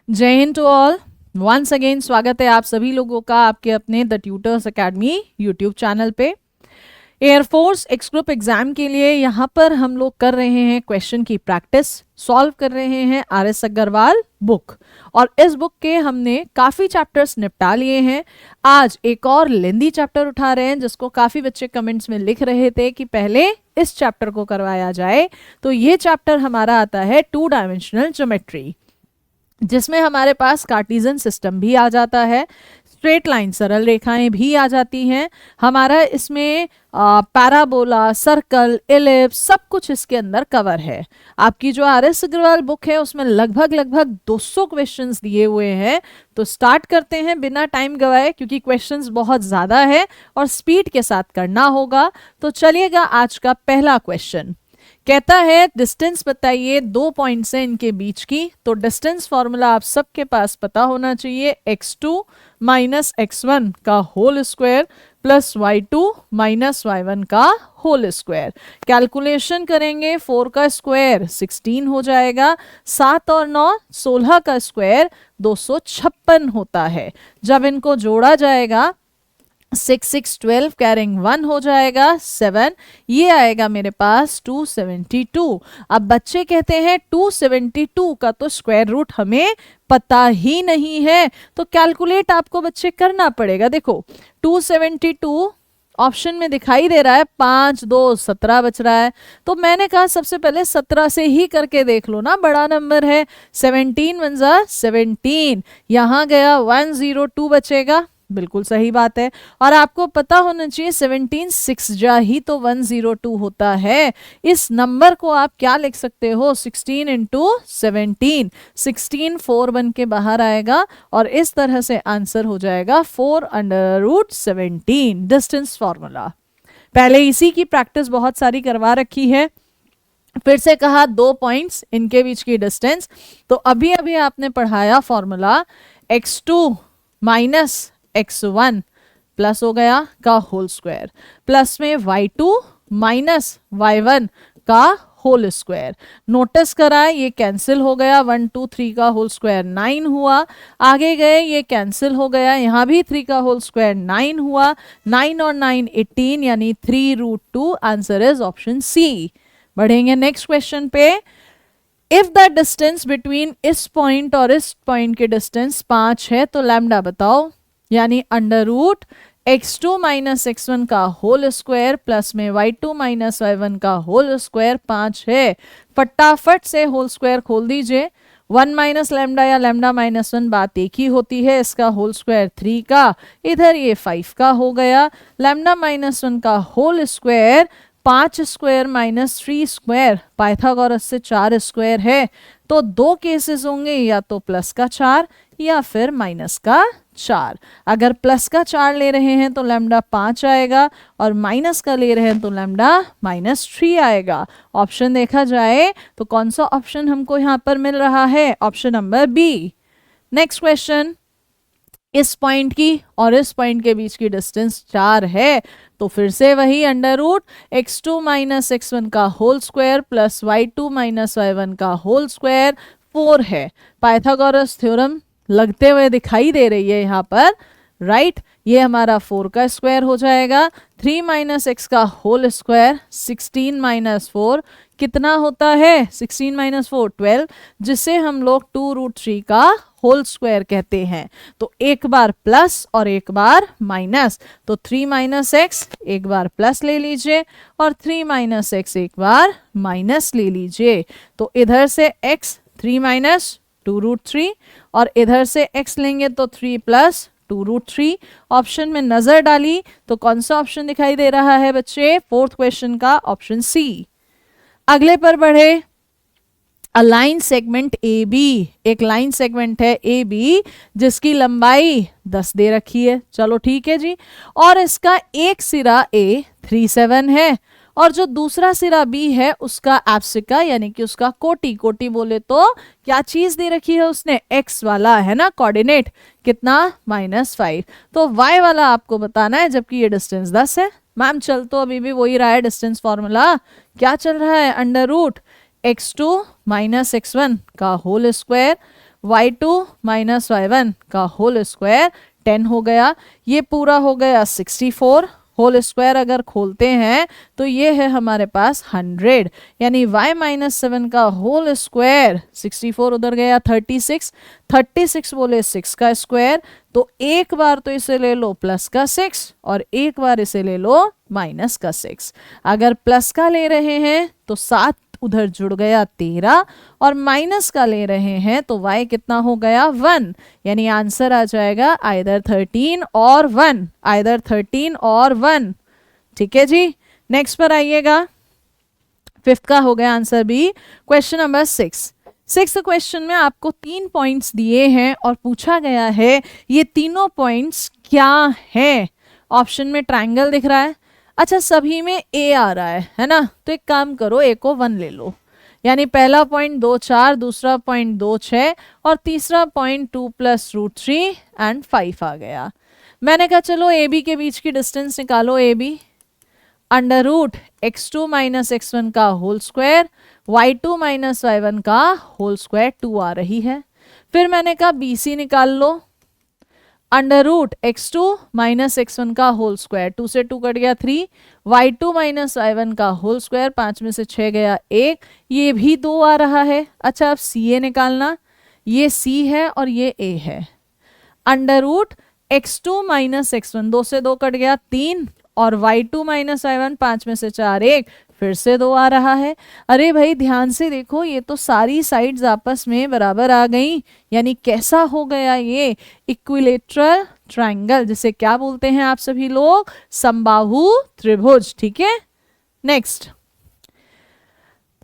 जय Hind to all. Once again स्वागत है आप सभी लोगों का आपके अपने the tutors academy YouTube channel पे। एयरफोर्स एक्स ग्रुप एग्जाम के लिए यहाँ पर हम लोग कर रहे हैं क्वेश्चन की प्रैक्टिस, सॉल्व कर रहे हैं RS अग्रवाल बुक। और इस बुक के हमने काफ़ी चैप्टर्स निपटा लिए हैं। आज एक और लेंदी चैप्टर उठा रहे हैं जिसको काफ़ी बच्चे कमेंट्स में लिख रहे थे कि पहले इस चैप्टर को करवाया जाए। तो ये चैप्टर हमारा आता है 2 डायमेंशनल ज्योमेट्री, जिसमें हमारे पास कार्टेशियन सिस्टम भी आ जाता है, स्ट्रेट लाइन सरल रेखाएं भी आ जाती हैं। हमारा इसमें पैराबोला, सर्कल, एलिप्स सब कुछ इसके अंदर कवर है। आपकी जो RS अग्रवाल बुक है उसमें लगभग 200 क्वेश्चंस दिए हुए हैं। तो स्टार्ट करते हैं बिना टाइम गवाए, क्योंकि क्वेश्चंस बहुत ज़्यादा है और स्पीड के साथ करना होगा। तो चलिएगा, आज का पहला क्वेश्चन कहता है डिस्टेंस बताइए 2 पॉइंट्स हैं इनके बीच की। तो डिस्टेंस फॉर्मूला आप सबके पास पता होना चाहिए, x2 माइनस x1 का whole square plus y2 minus y1 का होल स्क्वायर। कैलकुलेशन करेंगे, 4 का स्क्वायर 16 हो जाएगा, 7 और 9 16 का स्क्वायर 256 होता है। जब इनको जोड़ा जाएगा 6 6 12 कैरिंग 1 हो जाएगा 7, ये आएगा मेरे पास 272। अब बच्चे कहते हैं 272 का तो स्क्वायर रूट हमें पता ही नहीं है, तो कैलकुलेट आपको बच्चे करना पड़ेगा। देखो 272 ऑप्शन में दिखाई दे रहा है, 5 2 17 बच रहा है। तो मैंने कहा सबसे पहले 17 से ही करके देख लो ना, बड़ा नंबर है। 17 1 जा 17, यहाँ गया 102 बचेगा, बिल्कुल सही बात है। और आपको पता होना चाहिए 17 6 जा ही तो 102 होता है। इस नंबर को आप क्या लिख सकते हो, 16 इंटू 17, 16 4 बन के बाहर आएगा और इस तरह से आंसर हो जाएगा 4√17 डिस्टेंस फॉर्मूला। पहले इसी की प्रैक्टिस बहुत सारी करवा रखी है। फिर से कहा 2 पॉइंट्स इनके बीच की डिस्टेंस, तो अभी अभी आपने पढ़ाया formula x2 minus x1 plus हो गया का होल स्क्वायर, प्लस में y2 माइनस y1 का होल स्क्वायर। नोटिस कराए ये कैंसिल हो गया, 1 2 3 का होल स्क्वायर 9 हुआ। आगे गए ये कैंसिल हो गया, यहाँ भी 3 का होल स्क्वायर 9 हुआ। 9 और 9 18 यानी 3√2। Answer is option C. बढ़ेंगे नेक्स्ट क्वेश्चन पे। इफ द डिस्टेंस बिटवीन इस पॉइंट और इस पॉइंट के डिस्टेंस 5 है तो लैम्डा बताओ, यानी under root x2 minus x1 का होल स्क्वायर प्लस में y2 माइनस y1 का होल स्क्वायर 5 है। फटाफट से होल स्क्वायर खोल दीजिए। 1 माइनस लैम्डा या लैम्डा माइनस 1 बात एक ही होती है। इसका होल स्क्वायर 3 का, इधर ये 5 का हो गया। लैम्डा माइनस 1 का whole square 5 square minus 3 square, Pythagoras से 4 स्क्वायर है। तो 2 केसेस होंगे, या तो प्लस का 4 या फिर माइनस का 4। अगर प्लस का 4 ले रहे हैं तो लैम्डा 5 आएगा और माइनस का ले रहे हैं तो लैम्डा -3 आएगा। ऑप्शन देखा जाए तो कौन सा ऑप्शन हमको यहाँ पर मिल रहा है, option number B. Next question, इस पॉइंट की और इस पॉइंट के बीच की डिस्टेंस 4 है, तो फिर से वही under root x2 minus x1 का whole square plus y2 minus y1 का होल स्क्वायर 4 है। पाइथागोरस थ्योरम लगते हुए दिखाई दे रही है यहाँ पर, राइट। ये हमारा 4 का स्क्वायर हो जाएगा। 3 माइनस एक्स का होल स्क्वायर 16 माइनस 4 कितना होता है, 16 माइनस 4 12, जिसे हम लोग 2√3 का होल स्क्वायर कहते हैं। तो एक बार प्लस और एक बार माइनस, तो 3 माइनस एक्स एक बार प्लस ले लीजिए और 3 माइनस एक्स एक बार माइनस ले लीजिए। तो इधर से x 3 माइनस 2√3 और इधर से x लेंगे तो 3 प्लस 2√3। ऑप्शन में नजर डाली तो कौन सा ऑप्शन दिखाई दे रहा है बच्चे, फोर्थ क्वेश्चन का ऑप्शन सी। अगले पर बढ़े, a line segment A B, एक लाइन सेगमेंट है ए बी जिसकी लंबाई 10 दे रखी है, चलो ठीक है जी। और इसका एक सिरा ए 37 है और जो दूसरा सिरा बी है उसका एप्सिका यानी कि उसका कोटि बोले तो क्या चीज दे रखी है उसने, एक्स वाला है ना कोऑर्डिनेट, कितना -5। तो y वाला आपको बताना है, जबकि ये डिस्टेंस 10 है। मैम चल तो अभी भी वही रहा है डिस्टेंस फॉर्मूला, क्या चल रहा है, under root x2 minus x1 का whole square y2 minus y1 का होल स्क्वायर 10 हो गया। ये पूरा हो गया 64, होल स्क्वायर अगर खोलते हैं तो ये है हमारे पास 100, यानी y माइनस 7 का होल स्क्वायर 64 उधर गया 36, 36 बोले 6 का स्क्वायर, तो एक बार तो इसे ले लो प्लस का 6 और एक बार इसे ले लो माइनस का 6। अगर प्लस का ले रहे हैं तो 7 उधर जुड़ गया 13 और माइनस का ले रहे हैं तो y कितना हो गया 1, यानी आंसर आ जाएगा आइदर 13 और 1, आइदर 13 और 1। ठीक है जी, नेक्स्ट पर आइएगा। फिफ्थ का हो गया answer B. Question number 6 question में आपको 3 पॉइंट्स दिए हैं और पूछा गया है ये तीनों पॉइंट्स क्या हैं। ऑप्शन में ट्रायंगल दिख रहा है, अच्छा सभी में ए आ रहा है ना, तो एक काम करो ए को 1 ले लो, यानी पहला पॉइंट 2 4, दूसरा पॉइंट 2 6 और तीसरा पॉइंट 2 + √3 एंड 5 आ गया। मैंने कहा चलो ए बी के बीच की डिस्टेंस निकालो। ए बी √x2 - x1 का होल स्क्वायर, y2 - y1 का होल स्क्वायर 2 आ रही है। फिर मैंने कहा बी सी निकाल लो, √x2 - x1 का होल स्क्वायर, 2 से 2 कट गया 3, y2 - y1 का होल स्क्वायर, 5 में से 6 गया 1, ये भी 2 आ रहा है। अच्छा अब सी ए निकालना, ये सी है और ये ए है। √x2 - x1, 2 से 2 कट गया 3 और y2 - y1, 5 में से 4 1, फिर से 2 आ रहा है। अरे भाई ध्यान से देखो, ये तो सारी साइड्स आपस में बराबर आ गई, यानी कैसा हो गया ये इक्विलेटरल ट्रायंगल, जिसे क्या बोलते हैं आप सभी लोग, समबाहु त्रिभुज। ठीक है, next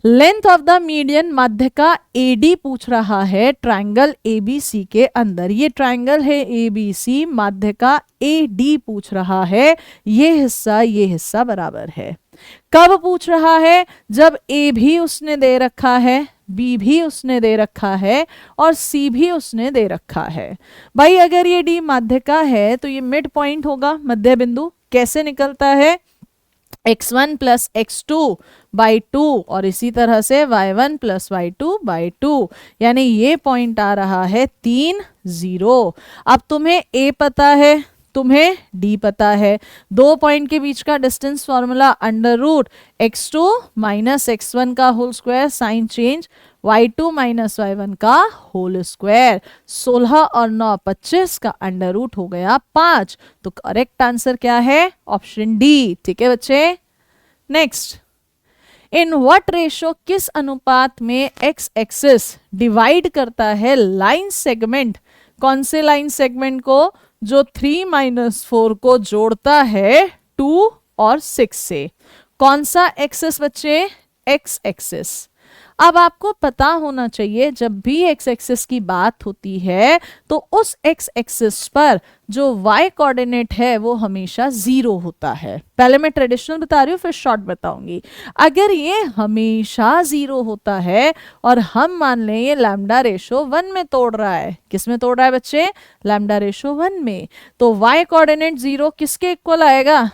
length of the median मध्य का AD पूछ रहा है ट्रायंगल ABC के अंदर। ये ट्रायंगल है ABC, मध्य का AD पूछ रहा है, ये हिस्सा बराबर है। कब पूछ रहा है, जब A भी उसने दे रखा है, B भी उसने दे रखा है और C भी उसने दे रखा है। भाई अगर ये D मध्य का है तो ये मिड पॉइंट होगा, मध्य बिंदु। कैसे निकलता है, x1 + x2/2 और इसी तरह से y1 + y2/2, यानी ये पॉइंट आ रहा है 3 0। अब तुम्हें a पता है, तुम्हें d पता है, दो पॉइंट के बीच का डिस्टेंस फॉर्मूला √x2 - x1 का whole square, sign change, y2 - y1 का होल स्क्वायर, 16 और 9 25 का √ हो गया 5। तो करेक्ट आंसर क्या है, ऑप्शन डी। ठीक है बच्चे, नेक्स्ट इन व्हाट रेशो, किस अनुपात में x एक्सिस डिवाइड करता है लाइन सेगमेंट, कौन से लाइन सेगमेंट को, जो 3 - 4 को जोड़ता है 2 और 6 से। कौन सा एक्सिस बच्चे, x एक्सिस। अब आपको पता होना चाहिए जब भी x एक्सिस की बात होती है तो उस x एक्सिस पर जो y कोऑर्डिनेट है वो हमेशा 0 होता है। पहले मैं ट्रेडिशनल बता रही हूँ फिर शॉर्ट बताऊंगी। अगर ये हमेशा 0 होता है और हम मान लें ये λ/1 में तोड़ रहा है, किस में तोड़ रहा है बच्चे, λ/1 में, तो y कोऑर्डिनेट 0 किसके इक्वल आएगा,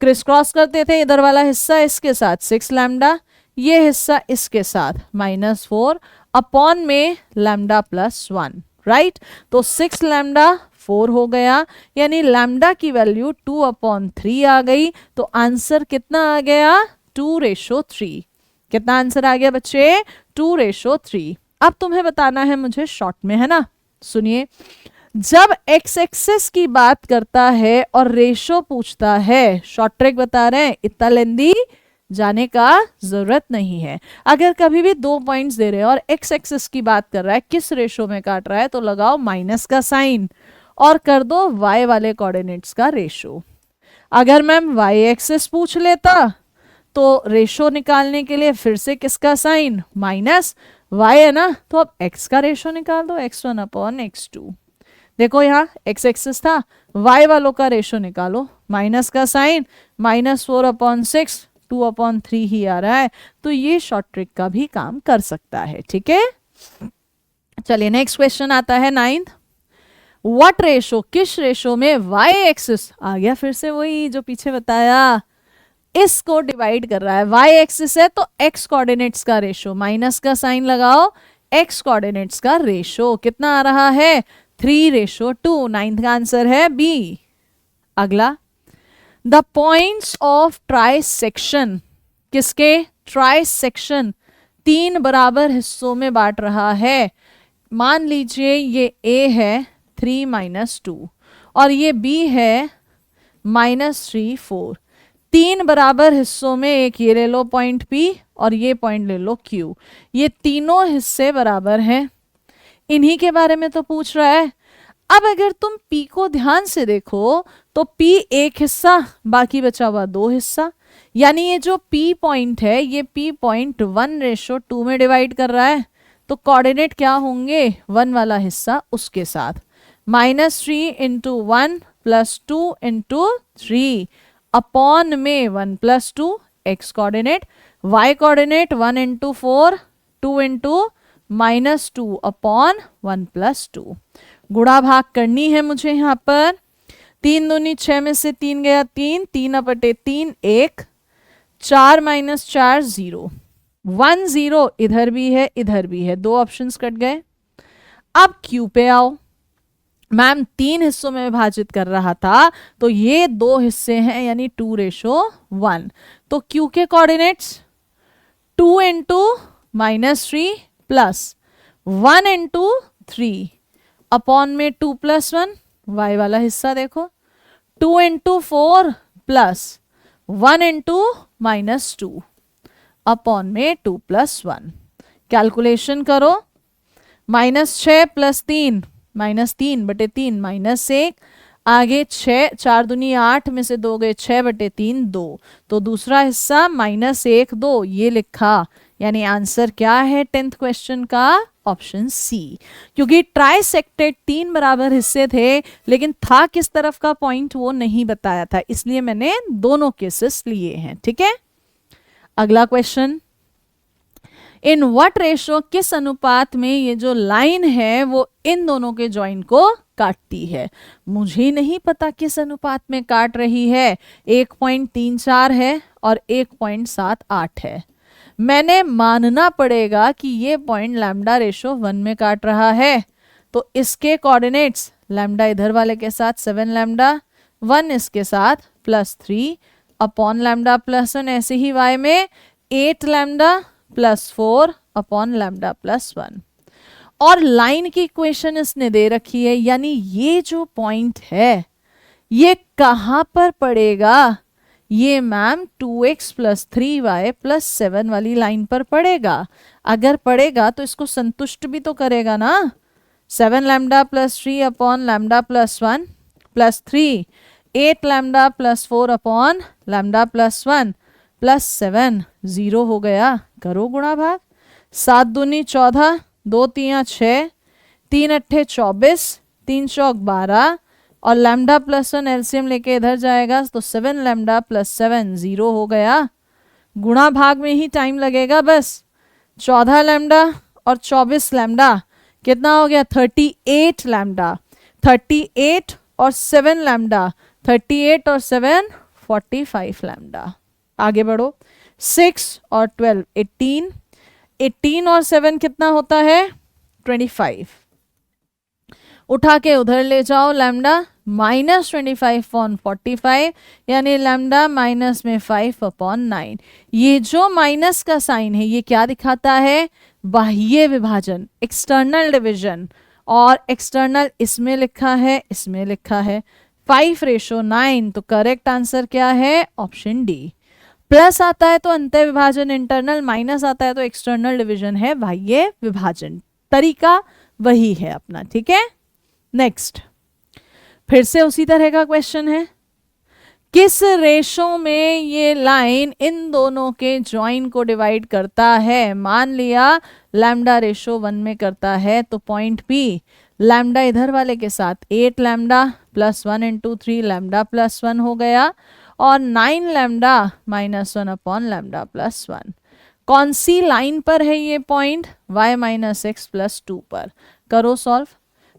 क्रिस क्रॉस करते थे, इधर वाला हिस्सा इसके साथ 6 लैम्डा, ये हिस्सा इसके साथ -4 अपॉन में λ+1, राइट। तो 6 लैम्डा 4 हो गया, यानी लैम्डा की वैल्यू 2/3 आ गई। तो आंसर कितना आ गया, 2:3। कितना आंसर आ गया बच्चे, 2:3। अब तुम्हें बताना है मुझे शॉर्ट में, है ना। सुनिए, जब x एक्सिस की बात करता है और रेशो पूछता है, शॉर्ट ट्रिक बता रहे हैं, इतना लेंदी जाने का जरूरत नहीं है। अगर कभी भी 2 पॉइंट्स दे रहे हैं और x एक्सिस की बात कर रहा है, किस रेशो में काट रहा है, तो लगाओ माइनस का साइन और कर दो y वाले कोऑर्डिनेट्स का रेशो। अगर मैम y एक्सिस पूछ लेता तो रेशो निकालने के लिए फिर से किसका साइन, माइनस, y है ना, तो अब x का रेशो निकाल दो, x1/x2। देखो यहाँ x एक्सिस था, y वालों का रेशो निकालो, माइनस का साइन, -4/6, 2/3 ही आ रहा है। तो ये शॉर्ट ट्रिक का भी काम कर सकता है। ठीक है, चलिए नेक्स्ट क्वेश्चन आता है 9th। व्हाट रेशो, किस रेशो में y एक्सिस, आ गया फिर से वही जो पीछे बताया, इसको डिवाइड कर रहा है। y एक्सिस है तो x कोऑर्डिनेट्स का रेशो, माइनस का साइन लगाओ, एक्स कोऑर्डिनेट्स का रेशो कितना आ रहा है 3:2। नाइन्थ का आंसर है बी। अगला, द पॉइंट्स ऑफ ट्राइसेक्शन, किसके ट्राइसेक्शन 3 बराबर हिस्सों में बांट रहा है। मान लीजिए ये ए है 3 - 2 और ये बी है -3 4। 3 बराबर हिस्सों में एक ये ले लो पॉइंट पी और ये पॉइंट ले लो क्यू। ये तीनों हिस्से बराबर हैं, इन्हीं के बारे में तो पूछ रहा है। अब अगर तुम P को ध्यान से देखो तो P एक हिस्सा, बाकी बचा हुआ 2 हिस्सा, यानी ये जो P पॉइंट है ये P पॉइंट 1:2 में डिवाइड कर रहा है। तो कोऑर्डिनेट क्या होंगे 1 वाला हिस्सा उसके साथ, -3 × 1 + 2 × 3 अपॉन में 1 + 2 x coordinate, y coordinate 1 × 4 2 × -2 upon 1 + 2। गुणा भाग करनी है मुझे यहाँ पर। 3 दूनी 6 में से 3 गया 3, 3/3 1, 4 - 4 0, 1 0 इधर भी है इधर भी है, 2 ऑप्शंस कट गए। अब क्यू पे आओ। मैम 3 हिस्सों में विभाजित कर रहा था तो ये 2 हिस्से हैं यानी 2:1। तो क्यू के कोऑर्डिनेट्स 2 × -3 + 1 × 3 अपॉन में 2 + 1, y वाला हिस्सा देखो 2 × 4 + 1 × -2 अपॉन में 2 + 1। कैलकुलेशन करो, -6 + 3 -3/3 -1, आगे 6, 4 दूनी 8 में से 2 गए 6/3 2, तो दूसरा हिस्सा -1 2 ये लिखा, यानी आंसर क्या है 10th क्वेश्चन का ऑप्शन सी। क्योंकि ट्राइसेक्टेड 3 बराबर हिस्से थे लेकिन था किस तरफ का पॉइंट वो नहीं बताया था, इसलिए मैंने दोनों केसेस लिए हैं। ठीक है, अगला क्वेश्चन, इन व्हाट रेशो, किस अनुपात में ये जो लाइन है वो इन दोनों के जॉइंट को काटती है। मुझे नहीं पता किस अनुपात में काट रही है, 1.34 है और 1.78 है। मैंने मानना पड़ेगा कि ये पॉइंट λ/1 में काट रहा है, तो इसके कोऑर्डिनेट्स लैम्डा इधर वाले के साथ 7 λ, 1 इसके साथ +3 अपॉन λ+1, ऐसे ही y में 8 λ +4 अपॉन λ+1। और लाइन की इक्वेशन इसने दे रखी है, यानी ये जो पॉइंट है ये कहाँ पर पड़ेगा, ये मैम 2x + 3y + 7 वाली लाइन पर पड़ेगा। अगर पड़ेगा तो इसको संतुष्ट भी तो करेगा ना। 7 λ +3 अपॉन λ+1 +3, 8 λ +4 अपॉन λ+1 +7, 0 हो गया। करो गुणा भाग, 7 दूनी 14, 2 3 6, 3 8 24, 3 चौक 12 और λ+1 एलसीएम लेके इधर जाएगा तो 7 λ + 7 0 हो गया। गुणा भाग में ही टाइम लगेगा बस। 14 λ और 24 λ कितना हो गया 38 λ, 38 और 7 λ, 38 और 7 45 λ। आगे बढ़ो, 6 और 12 18, 18 और 7 कितना होता है 25। उठा के उधर ले जाओ लैम्डा -25/45, यानी लैम्डा माइनस में 5/9। ये जो माइनस का साइन है ये क्या दिखाता है, बाह्य विभाजन, एक्सटर्नल डिवीजन। और एक्सटर्नल इसमें लिखा है इसमें लिखा है 5:9, तो करेक्ट आंसर क्या है ऑप्शन डी। प्लस आता है तो अंतः विभाजन इंटरनल, माइनस आता है तो एक्सटर्नल डिवीजन है बाह्य विभाजन। तरीका वही है अपना, ठीक है। नेक्स्ट, फिर से उसी तरह का क्वेश्चन है, किस रेशो में ये लाइन इन दोनों के ज्वाइन को डिवाइड करता है। मान लिया लैम्डा रेशो 1 में करता है तो पॉइंट पी लैम्डा इधर वाले के साथ 8 लैम्डा + 1 × 3 लैम्डा +1 हो गया और 9 लैम्डा -1 अपॉन लैम्डा +1। कौन सी लाइन पर है ये पॉइंट, y - x + 2 पर। करो सॉल्व,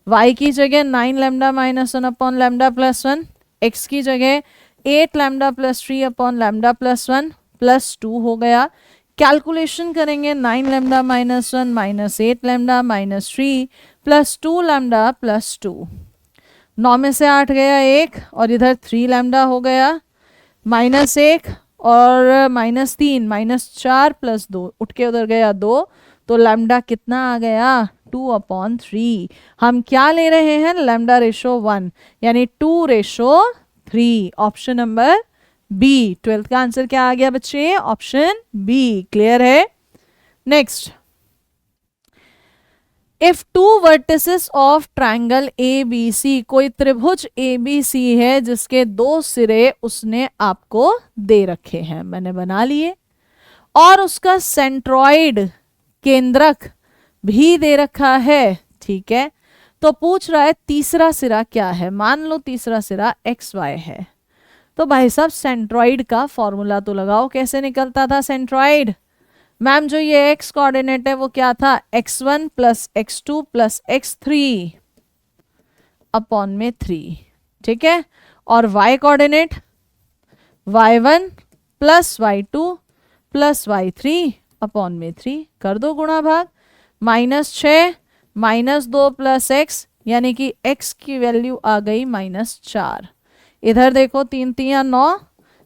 y की जगह 9 लैम्डा -1 अपॉन लैम्डा +1, x की जगह 8 लैम्डा + 3 अपॉन लैम्डा +1 +2 हो गया। कैलकुलेशन करेंगे 9 lambda minus 1 minus 8 lambda minus 3 plus 2 lambda plus 2। 9 में से 8 गया 1 और इधर 3 लैम्डा हो गया माइनस 1 और माइनस 3 माइनस 4 प्लस 2 उठ के उधर गया 2, तो लैम्डा कितना आ गया 2/3। हम क्या ले रहे हैं लैम्डा रेशो 1 यानी 2:3। ऑप्शन नंबर बी, 12th का आंसर क्या आ गया बच्चे ऑप्शन बी। क्लियर है। Next, if two vertices of triangle ABC, कोई त्रिभुज ABC है जिसके 2 सिरे उसने आपको दे रखे हैं, मैंने बना लिए, और उसका सेंट्रॉइड केंद्रक भी दे रखा है, ठीक है। तो पूछ रहा है तीसरा सिरा क्या है। मान लो तीसरा सिरा XY है, तो भाई साहब सेंट्रॉइड का फॉर्मूला तो लगाओ। कैसे निकलता था सेंट्रॉइड? मैम जो ये x कोऑर्डिनेट है वो क्या था x1 plus x2 plus x3 upon में 3, ठीक है। और y coordinate y1 plus y2 plus y3 upon में 3। कर दो गुणा भाग, -6 -2 प्लस x यानी कि x की वैल्यू आ गई -4। इधर देखो 3 3 9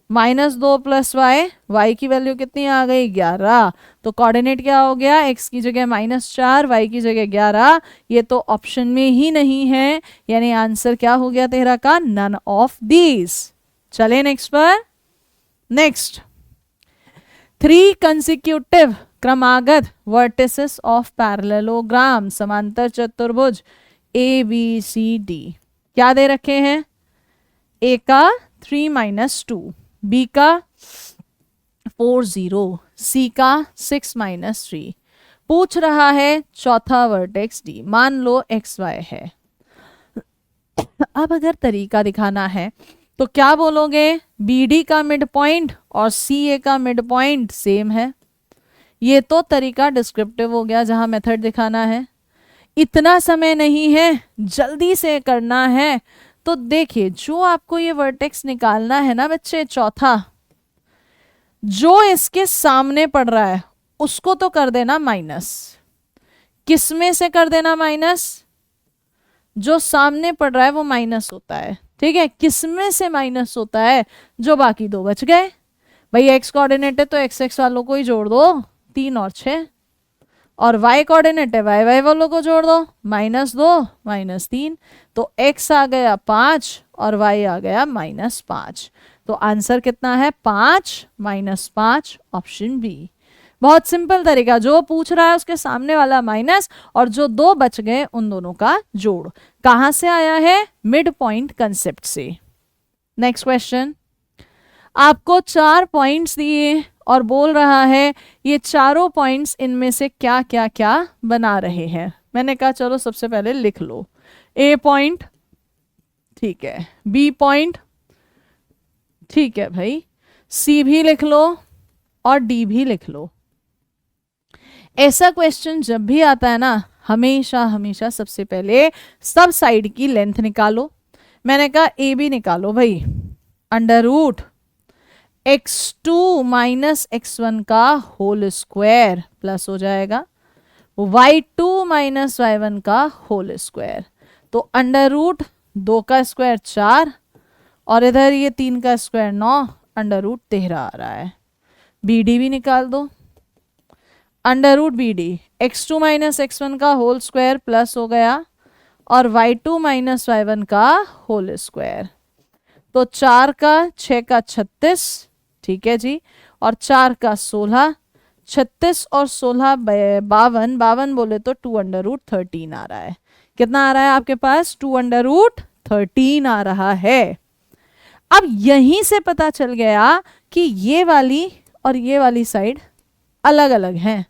-2 प्लस y की वैल्यू कितनी आ गई 11। तो कोऑर्डिनेट क्या हो गया x की जगह -4 y की जगह 11। ये तो ऑप्शन में ही नहीं है, यानी आंसर क्या हो गया तेरा का नन ऑफ दीज। चले नेक्स्ट पर। नेक्स्ट, 3 कंसेक्यूटिव क्रमागत वर्टिसेस ऑफ पैरेललोग्राम, समांतर चतुर्भुज ABCD क्या दे रखे हैं? A का 3 - 2, B का 4 0, C का 6 - 3। पूछ रहा है चौथा वर्टेक्स D, मान लो XY है। अब अगर तरीका दिखाना है तो क्या बोलोगे? BD का मिड पॉइंट और CA का मिड पॉइंट सेम है। ये तो तरीका डिस्क्रिप्टिव हो गया जहां मेथड दिखाना है। इतना समय नहीं है, जल्दी से करना है। तो देखिए जो आपको ये वर्टेक्स निकालना है ना बच्चे, चौथा जो इसके सामने पड़ रहा है उसको तो कर देना माइनस। किस में से कर देना माइनस? जो सामने पड़ रहा है वो माइनस होता है, ठीक है। किस में से माइनस होता है? जो बाकी दो बच गए। भाई x कोऑर्डिनेट है तो x वालों को ही जोड़ दो, 3 और 6, और y कोऑर्डिनेट है y वालों को जोड़ दो, -2 -3। तो x आ गया 5 और y आ गया -5। तो आंसर कितना है 5 - 5, ऑप्शन बी। बहुत सिंपल तरीका, जो पूछ रहा है उसके सामने वाला माइनस और जो 2 बच गए उन दोनों का जोड़। कहां से आया है? मिड पॉइंट कंसेप्ट से। नेक्स्ट क्वेश्चन, आपको 4 पॉइंट्स दिए और बोल रहा है ये चारों पॉइंट्स इनमें से क्या क्या क्या बना रहे हैं। मैंने कहा चलो सबसे पहले लिख लो। A पॉइंट, ठीक है, B पॉइंट, ठीक है भाई, C भी लिख लो और D भी लिख लो। ऐसा क्वेश्चन जब भी आता है ना, हमेशा हमेशा सबसे पहले सब साइड की लेंथ निकालो। मैंने कहा AB निकालो भाई, √ x2 - x1 का होल स्क्वायर प्लस हो जाएगा y2 - y1 का होल स्क्वायर। तो √2 का स्क्वायर 4 और इधर ये 3 का स्क्वायर 9, √13 आ रहा है। BD भी निकाल दो, √BD x2 - x1 का होल स्क्वायर प्लस हो गया और y2 - y1 का होल स्क्वायर। तो 4 का 6 का 36, ठीक है जी, और 4 का 16, 36 और 16 52, 52 बोले तो 2 √13 आ रहा है। कितना आ रहा है आपके पास? 2 √13 आ रहा है। अब यहीं से पता चल गया कि ये वाली और ये वाली साइड अलग अलग हैं,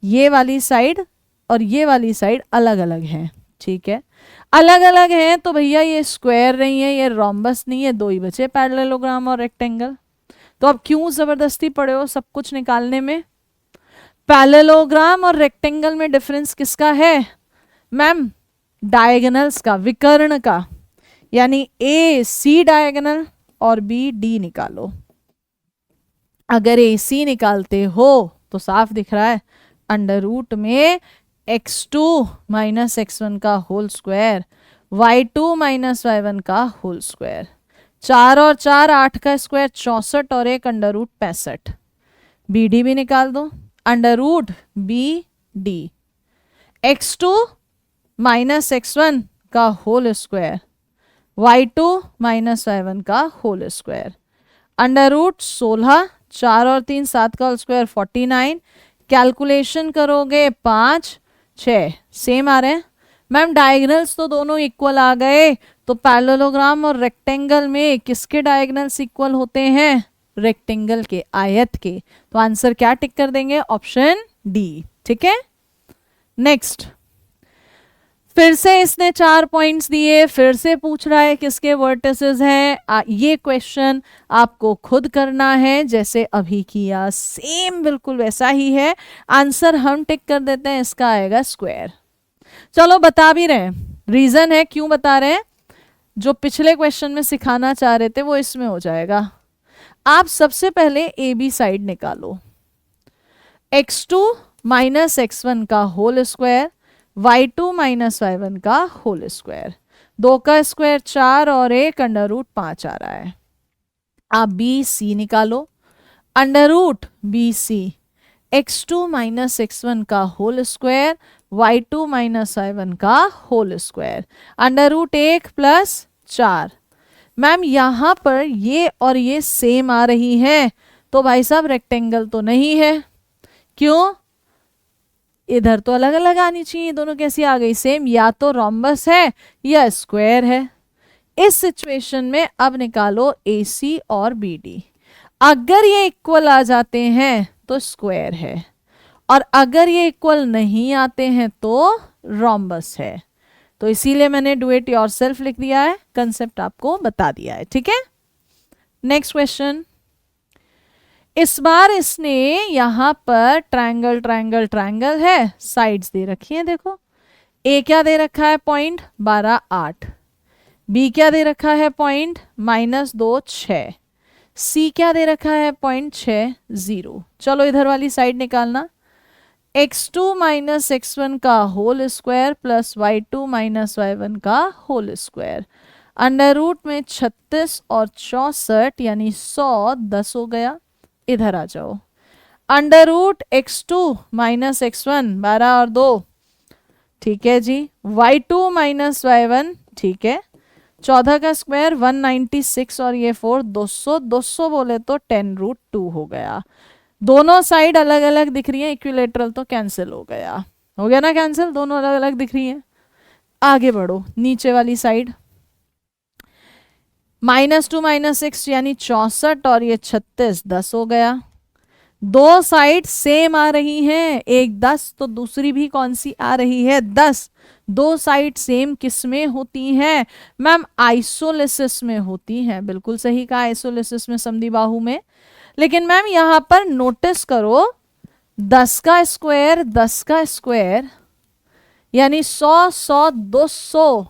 ये वाली साइड और ये वाली साइड अलग अलग हैं, ठीक है। अलग अलग हैं तो भैया ये स्क्वायर नहीं है, ये रोम्बस नहीं है, 2 ही बचे पैरेललोग्राम और रेक्टेंगल। तो अब क्यों जबरदस्ती पड़े हो सब कुछ निकालने में? पैरेललोग्राम और रेक्टेंगल में डिफरेंस किसका है मैम? डायगोनल्स का, विकर्ण का। यानी AC डायगोनल और BD निकालो। अगर AC निकालते हो तो साफ दिख रहा है अंडर रूट में x2 माइनस x1 का whole square y2 minus y1 का होल स्क्वायर। 4 और 4 8 का स्क्वायर 64 और एक अंडर रूट 65। बी डी भी निकाल दो। Under root B D x2 minus x1 का whole square y2 minus y1 का होल स्क्वायर। अंडर रूट 16 4 और 3 7 का होल स्क्वायर 49। कैलकुलेशन करोगे 5 6 सेम आ रहे हैं। मैम डायगोनल्स तो दोनों इक्वल आ गए, तो पैरेललोग्राम और रेक्टेंगल में किसके डायगोनल्स इक्वल होते हैं? रेक्टेंगल के, आयत के। तो आंसर क्या टिक कर देंगे? Option D. ठीक है, नेक्स्ट। फिर से इसने 4 पॉइंट्स दिए, फिर से पूछ रहा है किसके वर्टिसेस हैं। ये क्वेश्चन आपको खुद करना है, जैसे अभी किया सेम बिल्कुल वैसा ही है। आंसर हम टिक कर देते हैं, इसका आएगा स्क्वायर। चलो बता भी रहे हैं, रीजन है क्यों बता रहे हैं, जो पिछले क्वेश्चन में सिखाना चाह रहे थे वो इसमें हो जाएगा। आप सबसे पहले ए बी साइड निकालो। x2 माइनस x1 का whole square y2 minus y1 का होल स्क्वायर। 2 का स्क्वायर 4 और एक अंडर रूट 5 आ रहा है। आप बी सी निकालो। Under root B C x2 minus x1 का whole square y2 minus y1 का whole square. Under root 1 plus 4। Ma'am यहां पर ये और ये सेम आ रही है, तो भाई साहब रेक्टेंगल तो नहीं है। क्यों? इधर तो अलग अलग आनी चाहिए, दोनों कैसी आ गई? सेम। या तो रोम्बस है या स्क्वायर है। इस सिचुएशन में अब निकालो ए सी और बी डी। अगर ये इक्वल आ जाते हैं तो स्क्वायर है, और अगर ये इक्वल नहीं आते हैं तो रोम्बस है। तो इसीलिए मैंने डू इट योरसेल्फ लिख दिया है, कंसेप्ट आपको बता दिया है। ठीक है, नेक्स्ट क्वेश्चन। इस बार इसने यहां पर ट्रायंगल ट्रायंगल ट्रायंगल है, साइड्स दे रखी हैं। देखो ए क्या दे रखा है? पॉइंट 12 8। बी क्या दे रखा है? पॉइंट -2 6। सी क्या दे रखा है? पॉइंट 6 0। चलो इधर वाली साइड निकालना। x2 माइनस x1 का whole square plus y2 minus y1 का होल स्क्वायर। अंडर रूट में 36 और 64 यानी 100 10 हो गया। इधर आ जाओ। Under root x2 minus x1 12 और 2, ठीक है जी। y2 माइनस y1, ठीक है। 14 का स्क्वायर 196 और ये 4 200 200 बोले तो 10 रूट 2 हो गया। दोनों साइड अलग अलग दिख रही है, इक्विलेटरल तो कैंसिल हो गया। हो गया ना कैंसिल, दोनों अलग अलग दिख रही हैं। आगे बढ़ो नीचे वाली साइड। -2 -6 यानी 64 और ये 36 10 हो गया। दो साइड सेम आ रही हैं, एक 10 तो दूसरी भी कौन सी आ रही है? 10। दो साइड सेम किस में होती हैं? मैम आइसोलिसिस में होती हैं। बिल्कुल सही कहा, आइसोलिसिस में, समद्विबाहु में। लेकिन मैम यहां पर नोटिस करो 10 का स्क्वायर 10 का स्क्वायर यानी 100 100 200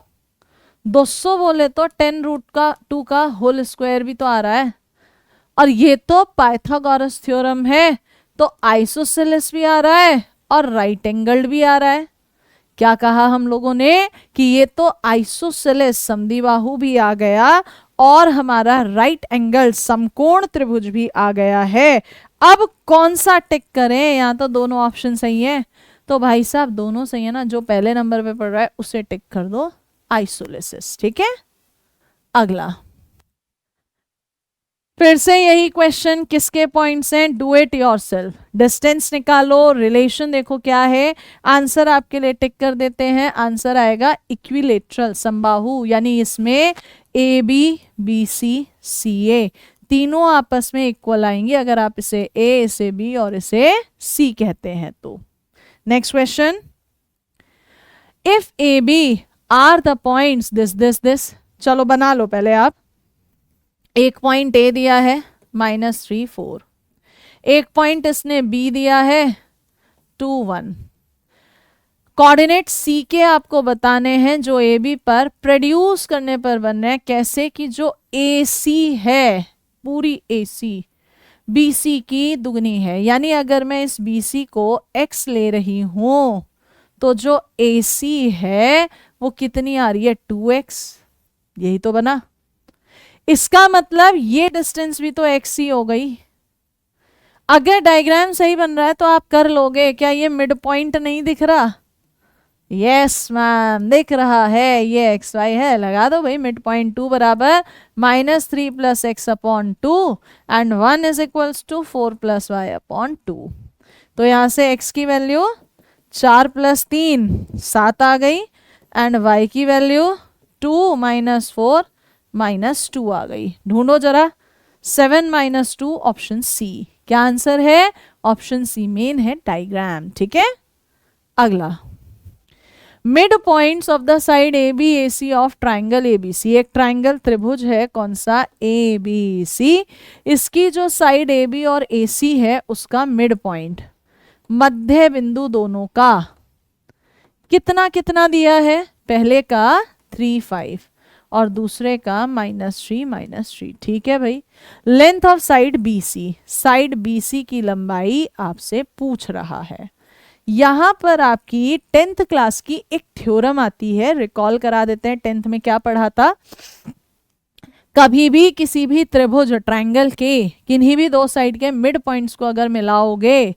200 बोले तो 10 रूट का 2 का होल स्क्वायर भी तो आ रहा है। और ये तो पाइथागोरस थ्योरम है, तो आइसोसेलेस भी आ रहा है और राइट एंगल्ड भी आ रहा है। क्या कहा हम लोगों ने कि ये तो आइसोसेलेस समद्विबाहु भी आ गया और हमारा राइट एंगल समकोण त्रिभुज भी आ गया है। अब कौन सा टिक करें? यहाँ तो दोनों ऑप्शन सही है, तो भाई साहब दोनों सही है ना, जो पहले नंबर पे पड़ रहा है उसे टिक कर दो, आइसोलिसिस। ठीक है, अगला फिर से यही क्वेश्चन, किसके पॉइंट्स हैं? Do it yourself. डिस्टेंस निकालो, रिलेशन देखो क्या है, आंसर आपके लिए टिक कर देते हैं। आंसर आएगा इक्विलेटरल, समबाहु, यानी इसमें ए बी बी सी सी ए तीनों आपस में इक्वल आएंगे अगर आप इसे ए, इसे बी और इसे सी कहते हैं तो। Next question, if A B are the points this this this. चलो बना लो पहले आप। एक पॉइंट ए दिया है -3 4, एक पॉइंट इसने बी दिया है 2 1। कोऑर्डिनेट सी के आपको बताने हैं जो ए बी पर प्रोड्यूस करने पर बन रहे हैं। कैसे कि जो ए सी है पूरी ए सी BC की दुगनी है, यानी अगर मैं इस BC को x ले रही हूं तो जो AC है वो कितनी आ रही है, 2x। यही तो बना। इसका मतलब ये डिस्टेंस भी तो x ही हो गई। अगर डायग्राम सही बन रहा है तो आप कर लोगे क्या, ये मिड पॉइंट नहीं दिख रहा? यस मैम दिख रहा है, ये एक्स वाई है, लगा दो भाई मिड पॉइंट। 2 बराबर -3 + x upon 2 and 1 is equals to 4 + y upon 2। तो यहाँ से x की वैल्यू 4 + 3 7 आ गई एंड y की वैल्यू 2 - 4 -2 आ गई। ढूंढो जरा 7 - 2, ऑप्शन सी। क्या आंसर है? ऑप्शन सी मेन है डायग्राम। ठीक है, अगला mid points of the side A B A C of triangle A B C. एक ट्राइंगल त्रिभुज है, कौन सा? A B C. इसकी जो साइड ए बी और ए सी है उसका मिड पॉइंट, मध्य बिंदु दोनों का कितना कितना दिया है? पहले का 3 5 और दूसरे का -3 -3। ठीक है भाई। Length of side B C, side B C की लंबाई आपसे पूछ रहा है। यहां पर आपकी 10th क्लास की एक थ्योरम आती है, रिकॉल करा देते हैं। 10th में क्या पढ़ा था? कभी भी किसी भी त्रिभुज ट्रायंगल के किन्हीं भी दो साइड के मिड पॉइंट्स को अगर मिलाओगे,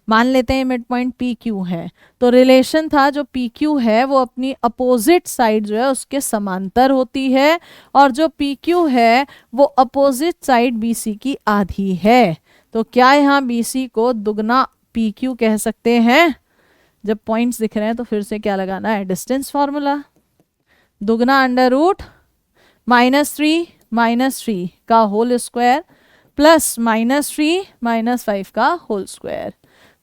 मान लेते हैं मिड पॉइंट पी क्यू है, तो रिलेशन था जो पी क्यू है वो अपनी अपोजिट साइड जो है उसके समांतर होती है, और जो पी क्यू है वो अपोजिट साइड बी सी की आधी है। तो क्या यहाँ बी सी को दुगना पी क्यू कह सकते हैं? जब पॉइंट्स दिख रहे हैं तो फिर से क्या लगाना है? Distance formula. दुगना √ -3 का होल स्क्वायर प्लस -3 -5 का होल स्क्वायर।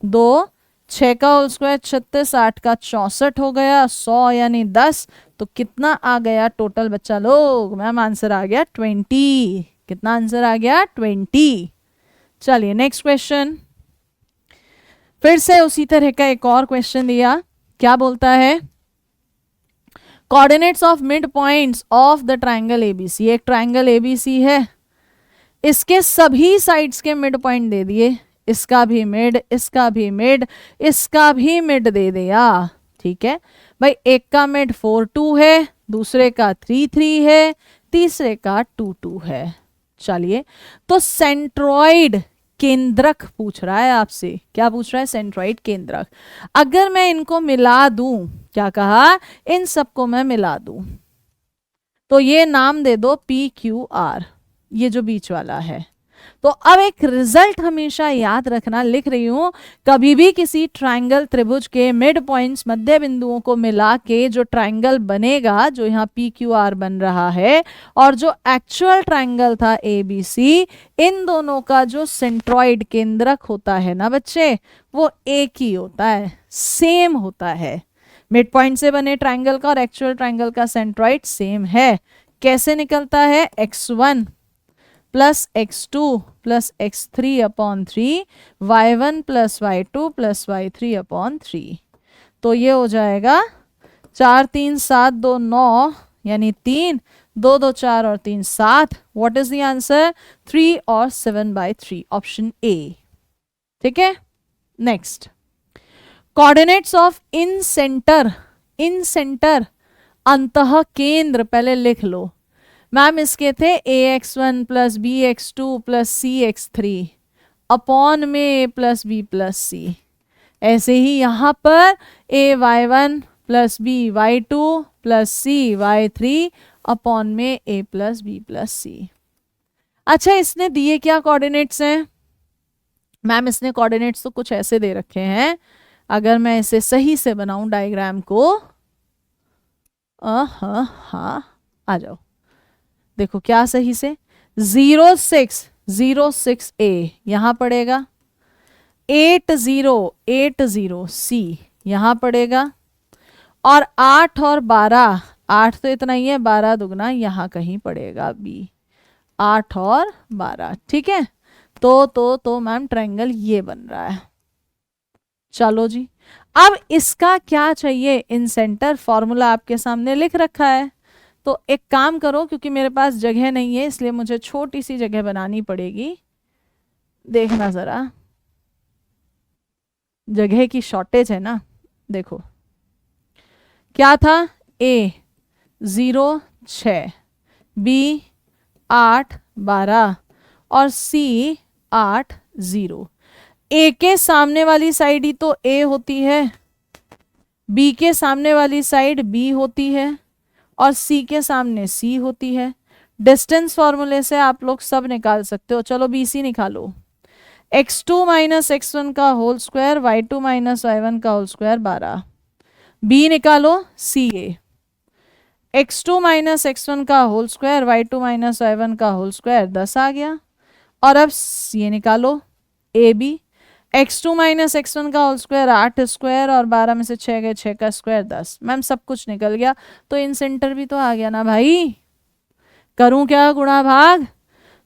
2 6 का होल स्क्वायर 36, 8 का 64 हो गया, 100 यानी 10। तो कितना आ गया टोटल बच्चा लोग? मैम आंसर आ गया 20। कितना आंसर आ गया? 20। चलिए नेक्स्ट क्वेश्चन। फिर से उसी तरह का एक और क्वेश्चन दिया। क्या बोलता है? Coordinates of mid points of the triangle ABC. एक ट्रायंगल एबीसी है, इसके सभी साइड्स के मिड पॉइंट दे दिए, इसका भी मिड, इसका भी मिड, इसका भी मिड दे दिया। ठीक है भाई, एक का मिड 4 2 है, दूसरे का 3 3 है, तीसरे का 2 2 है। चलिए, तो सेंट्रॉइड केंद्रक पूछ रहा है आपसे। क्या पूछ रहा है? सेंट्रॉइड केंद्रक। अगर मैं इनको मिला दूं, क्या कहा? इन सबको मैं मिला दूं, तो ये नाम दे दो PQR, ये जो बीच वाला है। तो अब एक रिजल्ट हमेशा याद रखना, लिख रही हूं, कभी भी किसी ट्रायंगल त्रिभुज के मिड पॉइंट्स मध्य बिंदुओं को मिला के जो ट्रायंगल बनेगा, जो यहाँ PQR बन रहा है, और जो एक्चुअल ट्रायंगल था ABC, इन दोनों का जो सेंट्रॉइड केंद्रक होता है ना बच्चे, वो एक ही होता है, सेम होता है। मिड पॉइंट से बने ट्रायंगल का और एक्चुअल ट्रायंगल का सेंट्रॉइड सेम है। कैसे निकलता है? x1 + x2 + x3 upon 3, y1 + y2 + y3 upon 3। तो ये हो जाएगा 4 3 7 2 9 यानी 3, 2 2 4 और 3 7। What is the answer? 3 और 7/3, ऑप्शन ए। ठीक है, next. Coordinates of in centre, in centre अंतः केंद्र, पहले लिख लो मैम। इसके थे ax1 + bx2 + cx3 अपॉन में a + b + c। ऐसे ही यहाँ पर ay1 + by2 + cy3 अपॉन में a + b + c। अच्छा, इसने दिए क्या कोऑर्डिनेट्स हैं? मैम इसने कोऑर्डिनेट्स तो कुछ ऐसे दे रखे हैं, अगर मैं इसे सही से बनाऊं डायग्राम को, हाँ आ जाओ, देखो क्या सही से, 0 6 0 6 A यहां पड़ेगा, 8 0 8 0 C यहां पड़ेगा, और 8 और 12, 8 तो इतना ही है, 12 दुगना यहां कहीं पड़ेगा B। 8 और 12, ठीक है। तो मैम ट्रायंगल ये बन रहा है। चलो जी, अब इसका क्या चाहिए? इन सेंटर फॉर्मूला आपके सामने लिख रखा है। तो एक काम करो, क्योंकि मेरे पास जगह नहीं है इसलिए मुझे छोटी सी जगह बनानी पड़ेगी। देखना जरा, जगह की शॉर्टेज है ना। देखो क्या था, ए 0 6, बी 8 12 और सी 8 0। ए के सामने वाली साइड ही तो ए होती है, बी के सामने वाली साइड बी होती है और सी के सामने सी होती है। डिस्टेंस फॉर्मूले से आप लोग सब निकाल सकते हो। चलो बी सी निकालो, x2 माइनस एक्स का whole square y2 minus y1 का होल स्क्वायर 12। बी निकालो C A, x2 minus x का whole square y2 minus y1 का होल स्क्वायर 10 आ गया। और अब ये निकालो A B, x2 minus x का होल स्क्वायर 8 स्क्वायर और 12 में से 6 गए 6 का स्क्वायर 10। मैम सब कुछ निकल गया, तो इन सेंटर भी तो आ गया ना भाई। करूं क्या गुणा भाग,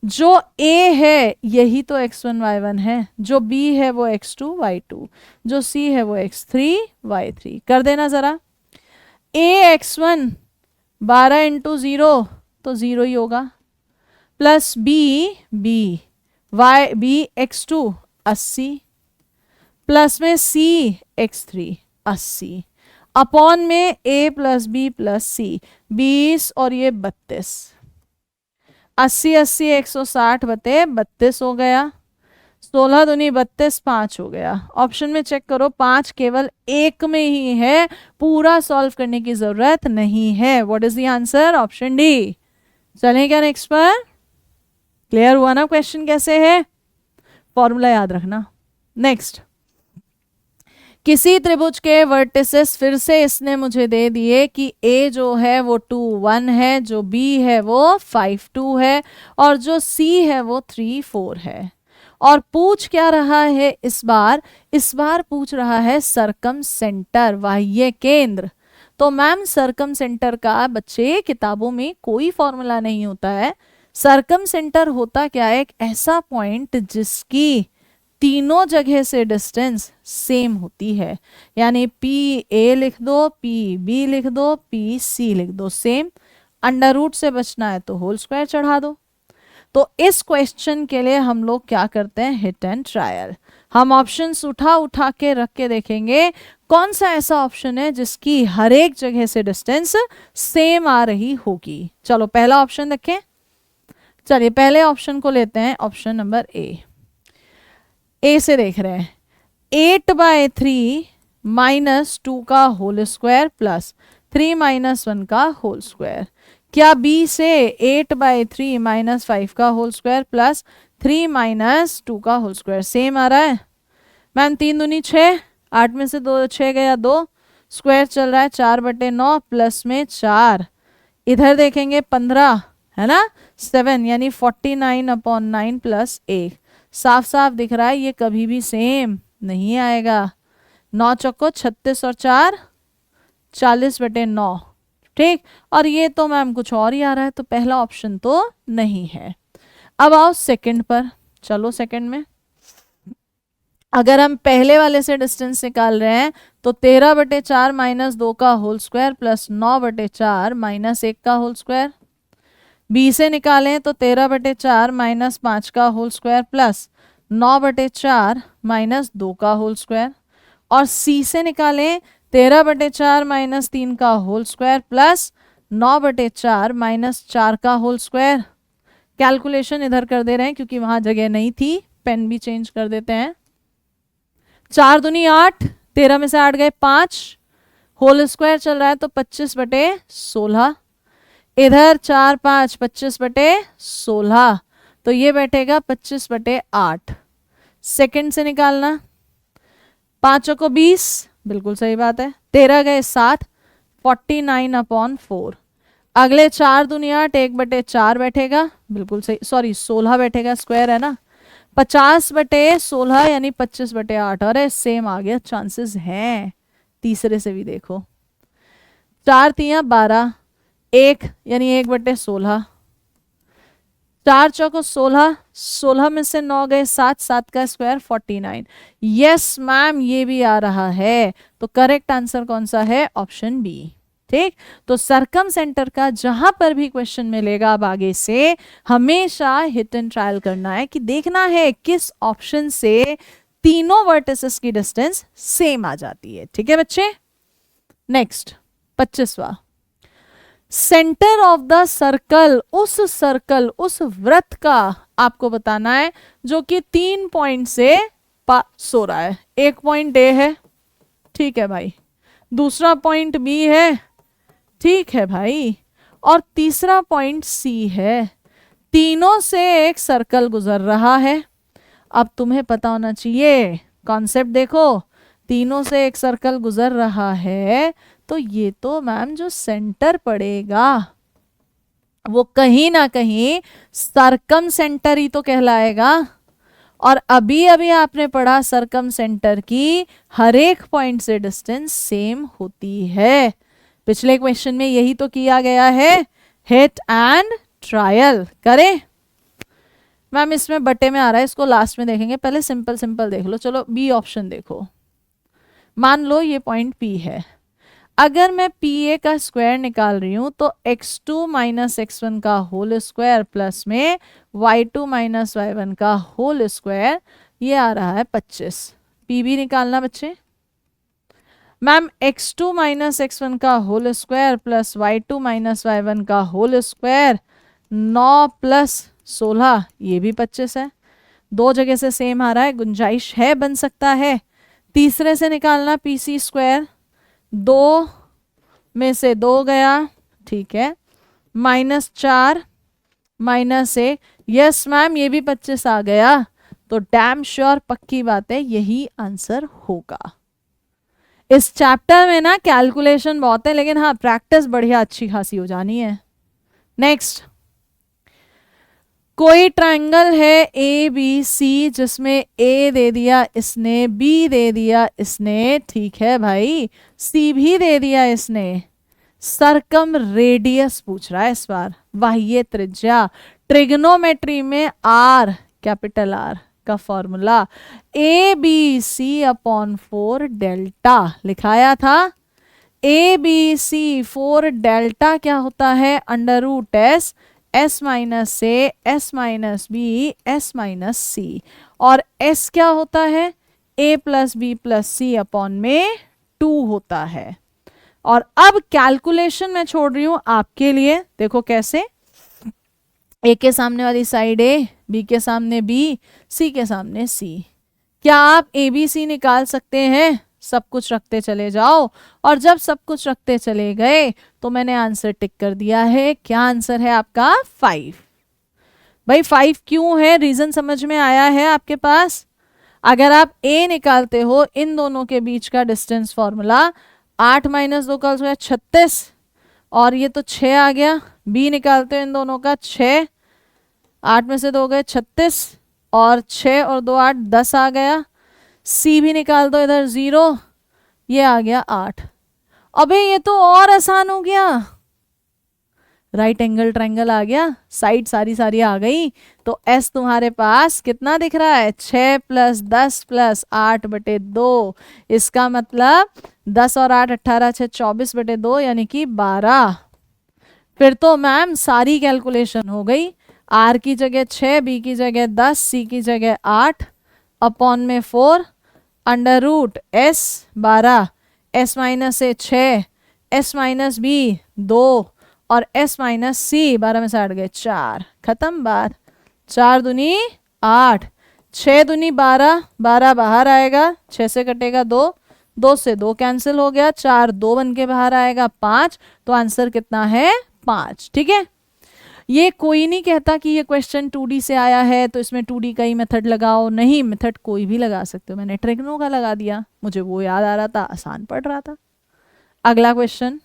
जो a है यही तो x1 y1 है, जो b है वो x2 y2, जो c है वो x3 y3। कर देना जरा, a x1 12 इंटू 0 तो 0 ही होगा, plus b y b x2 80, plus में c x3 80, अपॉन में a plus b plus c 20 और ये 32। 80 80 160 बटे 32 हो गया, 16 दूनी 32 5 हो गया। ऑप्शन में चेक करो, 5 केवल एक में ही है, पूरा सॉल्व करने की जरूरत नहीं है। What is the answer, option D. चलें क्या नेक्स्ट पर, क्लियर हुआ ना क्वेश्चन कैसे है, फॉर्मूला याद रखना। नेक्स्ट, किसी त्रिभुज के वर्टिसेस फिर से इसने मुझे दे दिए कि a जो है वो 2 1 है, जो b है वो 5 2 है और जो c है वो 3 4 है। और पूछ क्या रहा है इस बार पूछ रहा है सरकम सेंटर, बाह्य केंद्र। तो मैम सरकम सेंटर का बच्चे किताबों में कोई फॉर्मूला नहीं होता है। सरकम सेंटर होता क्या है, एक ऐसा पॉइंट जिसकी तीनों जगह से डिस्टेंस सेम होती है, यानी पी ए लिख दो, पी बी लिख दो, पी सी लिख दो, सेम। अंडर रूट से बचना है तो होल स्क्वायर चढ़ा दो। तो इस क्वेश्चन के लिए हम लोग क्या करते हैं, हिट एंड ट्रायल। हम ऑप्शंस उठा के रख के देखेंगे कौन सा ऐसा ऑप्शन है जिसकी हर एक जगह से डिस्टेंस सेम आ रही होगी। चलो पहला ऑप्शन देखें, चलिए पहले ऑप्शन को लेते हैं, ऑप्शन नंबर ए से देख रहे हैं, 8/3 माइनस 2 का होल स्क्वायर प्लस 3 माइनस 1 का होल स्क्वायर। क्या बी से 8/3 माइनस 5 का होल स्क्वायर प्लस 3 माइनस 2 का होल स्क्वायर सेम आ रहा है? मैम 3 दूनी 6, 8 में से 2 6 गया 2, स्क्वायर चल रहा है 4/9 प्लस में 4, इधर देखेंगे 15 है ना, 7 यानी 49/9 प्लस 1। साफ साफ दिख रहा है ये कभी भी सेम नहीं आएगा। 9 चौको 36 और 4 40/9, ठीक। और ये तो मैम कुछ और ही आ रहा है, तो पहला ऑप्शन तो नहीं है। अब आओ सेकंड पर, चलो सेकंड में अगर हम पहले वाले से डिस्टेंस निकाल रहे हैं तो 13/4 माइनस 2 का होल स्क्वायर प्लस 9/4 माइनस 1 का होल स्क्वायर। बी से निकालें तो 13/4 माइनस 5 का होल स्क्वायर प्लस 9/4 माइनस 2 का होल स्क्वायर। और सी से निकालें 13/4 माइनस 3 का होल स्क्वायर प्लस 9/4 माइनस 4 का होल स्क्वायर। कैलकुलेशन इधर कर दे रहे हैं क्योंकि वहां जगह नहीं थी, पेन भी चेंज कर देते हैं। 4 दूनी 8, 13 में से 8 गए 5, होल स्क्वायर चल रहा है तो 25/16, इधर 4 5 25/16, तो ये बैठेगा 25/8। सेकंड से निकालना, 5 को 20, बिल्कुल सही बात है, 13 गए 7, 49/4। अगले 4 दूनी 8, 1/4 बैठेगा, बिल्कुल सही, सॉरी 16 बैठेगा, स्क्वायर है ना, 50/16 यानी 25/8। अरे सेम आ गया, चांसेस हैं। तीसरे से भी देखो, 4 3 12, 1 यानी 1/16, 4 चौको 16, 16 में से 9 गए 7, 7 का स्क्वायर 49। यस मैम ये भी आ रहा है, तो करेक्ट आंसर कौन सा है, ऑप्शन बी। ठीक, तो सरकम सेंटर का जहां पर भी क्वेश्चन मिलेगा अब आगे से हमेशा हिट एंड ट्रायल करना है कि देखना है किस ऑप्शन से तीनों वर्टिसेस की डिस्टेंस सेम आ जाती है। ठीक है बच्चे, नेक्स्ट 25वां, सेंटर ऑफ द सर्कल, उस वृत्त का आपको बताना है जो कि 3 पॉइंट से पास हो रहा है। एक पॉइंट ए है, ठीक है भाई, दूसरा पॉइंट बी है, ठीक है भाई, और तीसरा पॉइंट सी है। तीनों से एक सर्कल गुजर रहा है। अब तुम्हें पता होना चाहिए कॉन्सेप्ट, देखो तीनों से एक सर्कल गुजर रहा है तो ये तो मैम जो सेंटर पड़ेगा वो कहीं ना कहीं सरकम सेंटर ही तो कहलाएगा। और अभी अभी आपने पढ़ा सरकम सेंटर की हर एक पॉइंट से डिस्टेंस सेम होती है। पिछले क्वेश्चन में यही तो किया गया है, हिट एंड ट्रायल करें। मैम इसमें बटे में आ रहा है, इसको लास्ट में देखेंगे, पहले सिंपल सिंपल देख लो। चलो बी ऑप्शन देखो, मान लो ये पॉइंट पी है, अगर मैं पी ए का स्क्वायर निकाल रही हूं तो x2 माइनस x1 का होल स्क्वायर प्लस में y2 माइनस y1 का होल स्क्वायर, ये आ रहा है 25। पी बी निकालना बच्चे। मैम x2 माइनस x1 का whole square plus y2 minus y1 का होल स्क्वायर 9 प्लस 16, ये भी 25 है। दो जगह से सेम आ रहा है, गुंजाइश है, बन सकता है। तीसरे से निकालना पी सी स्क्वायर, 2 में से 2 गया, ठीक है, -4 -1, यस मैम ये भी 25 आ गया। तो डैम श्योर पक्की बात है यही आंसर होगा। इस चैप्टर में ना कैलकुलेशन बहुत है, लेकिन हाँ प्रैक्टिस बढ़िया अच्छी खासी हो जानी है। नेक्स्ट, कोई ट्रायंगल है ए बी सी जिसमें ए दे दिया इसने, बी दे दिया इसने, ठीक है भाई, सी भी दे दिया इसने। सरकम रेडियस पूछ रहा है इस बार, बाह्य त्रिज्या। ट्रिग्नोमेट्री में आर, कैपिटल आर का formula A B C upon 4 delta लिखाया था। ए बी सी 4 डेल्टा क्या होता है, under root S, S minus A, S minus B, S minus C, और एस क्या होता है, A plus B plus C upon में 2 होता है। और अब कैलकुलेशन मैं छोड़ रही हूं आपके लिए, देखो कैसे, ए के सामने वाली साइड ए, बी के सामने बी, सी के सामने सी। क्या आप ए बी सी निकाल सकते हैं? सब कुछ रखते चले जाओ, और जब सब कुछ रखते चले गए तो मैंने आंसर टिक कर दिया है। क्या आंसर है आपका? 5। भाई 5 क्यों है, रीजन समझ में आया है आपके पास? अगर आप ए निकालते हो, इन दोनों के बीच का डिस्टेंस फॉर्मूला 8 माइनस 2 का 36, और ये तो 6 आ गया। बी निकालते हो इन दोनों का 6, 8 में से 2 गए 36, और 6 और 2 8, 10 आ गया। सी भी निकाल दो इधर 0, ये आ गया 8। अबे ये तो और आसान हो गया, राइट एंगल ट्रायंगल आ गया, साइड सारी सारी आ गई। तो एस तुम्हारे पास कितना दिख रहा है, 6 + 10 + 8/2। इसका मतलब 10 और 8 18 6 24/2 यानी कि 12। फिर तो मैम सारी कैलकुलेशन हो गई। आर की जगह 6, बी की जगह 10, सी की जगह 8 अपॉन में 4, under root S 12, S minus A 6, S minus B 2, और एस माइनस सी 12 में से 8 गए 4। खत्म बात। 4 दूनी 8, 6 दूनी 12, 12 बाहर आएगा, 6 से कटेगा 2, 2 से 2 कैंसिल हो गया, 4 2 बन के बाहर आएगा 5। तो आंसर कितना है? 5। ठीक है, ये कोई नहीं कहता कि ये क्वेश्चन 2D से आया है तो इसमें 2D का ही मेथड लगाओ, नहीं, मेथड कोई भी लगा सकते हो। मैंने ट्रिग्नो का लगा दिया, मुझे वो याद आ रहा था, आसान पड़ रहा था। अगला क्वेश्चन,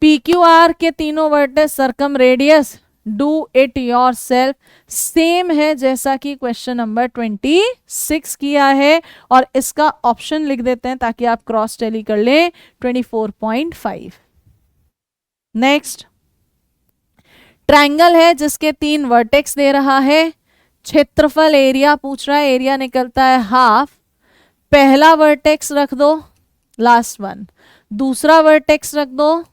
PQR के तीनों vertex circumradius do it yourself same है जैसा कि क्वेश्चन नंबर 26 किया है, और इसका ऑप्शन लिख देते हैं ताकि आप क्रॉस टैली कर लें, 24.5। नेक्स्ट, ट्रायंगल है जिसके 3 वर्टेक्स दे रहा है, क्षेत्रफल एरिया पूछ रहा है, एरिया निकलता है हाफ। पहला वर्टेक्स रख दो, लास्ट वन, दूसरा वर्टेक्स रख दो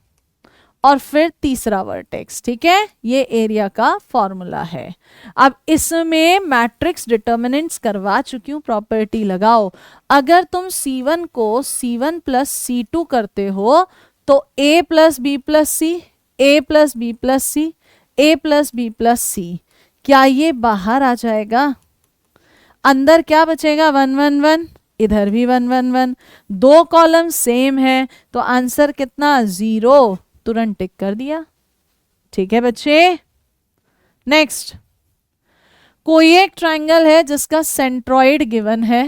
और फिर तीसरा वर्टेक्स, ठीक है। ये एरिया का फॉर्मूला है। अब इसमें मैट्रिक्स डिटर्मिनेंट्स करवा चुकी हूँ, प्रॉपर्टी लगाओ। अगर तुम C1 को C1 प्लस C2 करते हो तो A plus B plus C, A plus B plus C, A plus B plus C, क्या ये बाहर आ जाएगा? अंदर क्या बचेगा? 1 1 1, इधर भी 1 1 1, दो कॉलम सेम है तो आंसर कितना? 0। तुरंत टिक कर दिया। ठीक है बच्चे। नेक्स्ट, कोई एक ट्रायंगल है जिसका सेंट्रॉइड गिवन है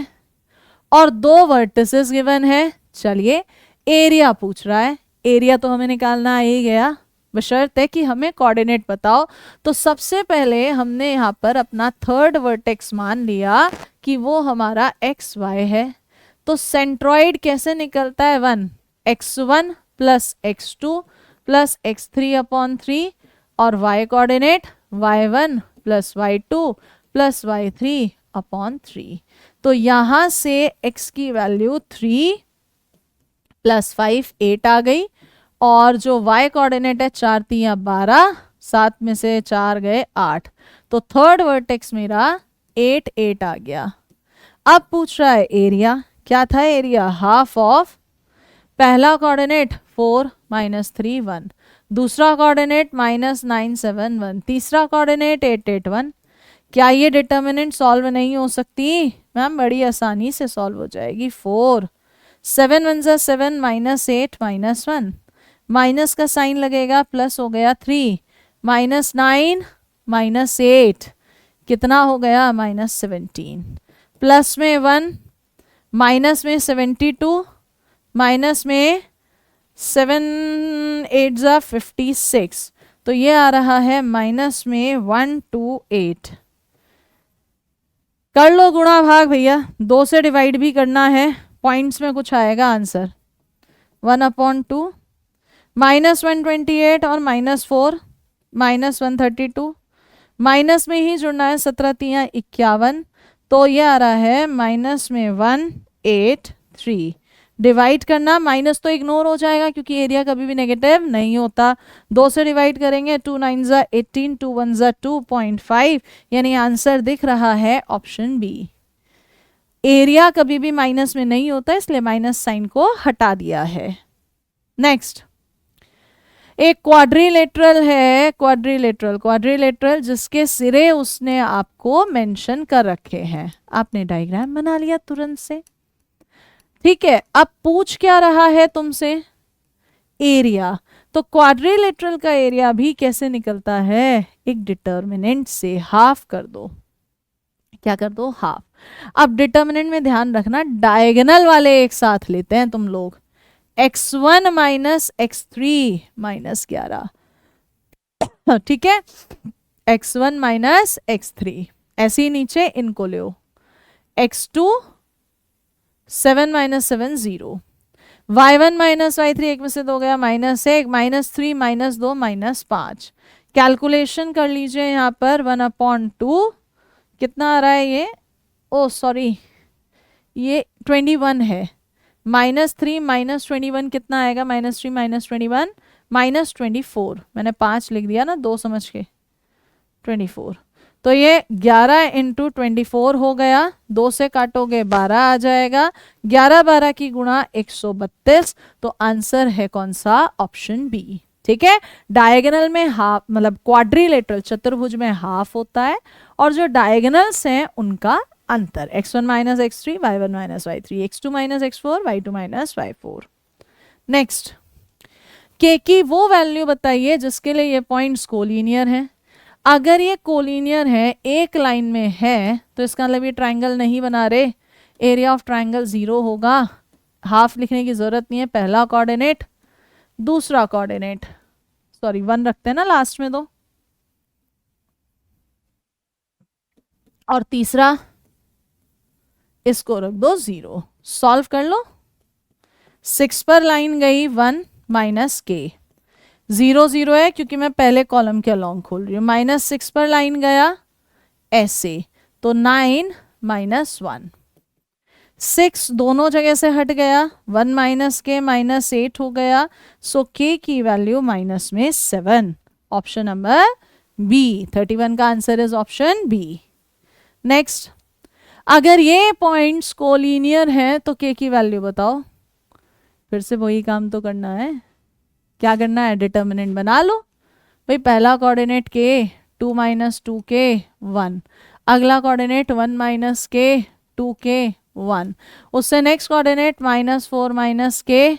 और दो वर्टिसेस गिवन है। चलिए एरिया पूछ रहा है, एरिया तो हमें निकालना आ ही गया, बशर्ते कि हमें कोऑर्डिनेट बताओ। तो सबसे पहले हमने यहाँ पर अपना थर्ड वर्टेक्स मान लिया कि वो हमारा एक्स वाई है। तो सेंट्रॉइड कैसे निकलता है? 1 x1 plus x2 plus x3 upon 3 और y coordinate y1 plus y2 plus y3 upon 3। तो यहां से x की वैल्यू 3 प्लस 5 8 आ गई और जो y कोऑर्डिनेट है 4 3 12, 7 में से 4 गए 8, तो थर्ड वर्टेक्स मेरा 8 8 आ गया। अब पूछ रहा है एरिया। क्या था एरिया? हाफ ऑफ पहला कोऑर्डिनेट 4 माइनस 3 1, दूसरा कोऑर्डिनेट माइनस 9 7 1, तीसरा कोऑर्डिनेट 8 8 1। क्या ये डिटर्मिनेंट सॉल्व नहीं हो सकती? मैम बड़ी आसानी से सॉल्व हो जाएगी। 4 7 1 जा 7 माइनस 8 माइनस 1, माइनस का साइन लगेगा, प्लस हो गया 3 माइनस 9 माइनस 8 कितना हो गया? माइनस 17, प्लस में 1 माइनस में 72 माइनस में 7 8 जा 56, तो ये आ रहा है माइनस में 128। कर लो गुणा भाग भैया, 2 से डिवाइड भी करना है, पॉइंट्स में कुछ आएगा आंसर। 1/2 माइनस 128 और माइनस 4 माइनस 132, माइनस में ही जुड़ना है, 17 3 51, तो ये आ रहा है माइनस में 183। डिवाइड करना, माइनस तो इग्नोर हो जाएगा क्योंकि एरिया कभी भी नेगेटिव नहीं होता। 2 से डिवाइड करेंगे, 2 9 जा 18, 2 1 जा 2.5, यानी आंसर दिख रहा है ऑप्शन बी। एरिया कभी भी माइनस में नहीं होता, इसलिए माइनस साइन को हटा दिया है। नेक्स्ट, एक क्वाड्रिलेटरल है, क्वाड्रिलेटरल जिसके सिरे उसने आपको मेंशन कर रखे हैं। आपने डायग्राम बना लिया तुरंत से, ठीक है। अब पूछ क्या रहा है तुमसे? एरिया। तो क्वाड्रिलेटरल का एरिया भी कैसे निकलता है? एक डिटर्मिनेंट से, हाफ कर दो। क्या कर दो? हाफ। अब डिटर्मिनेंट में ध्यान रखना, डायगोनल वाले एक साथ लेते हैं तुम लोग। x1 माइनस x3 माइनस 11, ठीक है। x1 माइनस x3 ऐसे ही नीचे इनको ले। x2 7 minus 7 0, y1 minus y3 एक में से 2 गया, minus 1 minus 3 minus 2 minus 5। Calculation कर लीजिए यहाँ पर 1/2 कितना आ रहा है ये? ओ सॉरी, ये 21 है। माइनस 3 माइनस 21 कितना आएगा? माइनस 3 माइनस 21 माइनस 24, मैंने 5 लिख दिया ना 2 समझ के, 24। तो ये 11 इंटू 24 हो गया, 2 से काटोगे 12 आ जाएगा, 11 12 की गुणा 132, तो आंसर है कौन सा? Option B. ठीक है। डायगोनल में हाफ, मतलब क्वाड्रिलेटरल चतुर्भुज में हाफ होता है और जो डायगोनल्स हैं उनका अंतर, x1 minus x3, y1 minus y3, x2 minus x4, y2 minus y4। Next, के की वो वैल्यू बताइए जिसके लिए ये पॉइंट्स कोलिनियर हैं। अगर ये कोलिनियर है, एक लाइन में है, तो इसका मतलब ये ट्रायंगल नहीं बना रहे, एरिया ऑफ ट्रायंगल 0 होगा। हाफ लिखने की जरूरत नहीं है, पहला कोऑर्डिनेट, दूसरा कोऑर्डिनेट, सॉरी 1 रखते हैं ना लास्ट में दो, और तीसरा इसको रख दो 0। सॉल्व कर लो, 6 पर लाइन गई 1 माइनस के, 0 0 है क्योंकि मैं पहले कॉलम के अलोंग खोल रही हूँ, माइनस 6 पर लाइन गया ऐसे, तो 9 माइनस 1, 6 दोनों जगह से हट गया, 1 माइनस के माइनस 8 हो गया, सो के की वैल्यू माइनस में 7। ऑप्शन नंबर बी, 31 का answer is option B. Next, अगर ये पॉइंट्स कोलिनियर हैं तो के की वैल्यू बताओ। फिर से वही काम तो करना है, क्या करना है, डिटर्मिनेंट बना लो भाई। पहला कोऑर्डिनेट के, 2 माइनस 2 के 1, अगला कोऑर्डिनेट 1 माइनस के 2 के 1, उससे नेक्स्ट कोऑर्डिनेट -4 माइनस के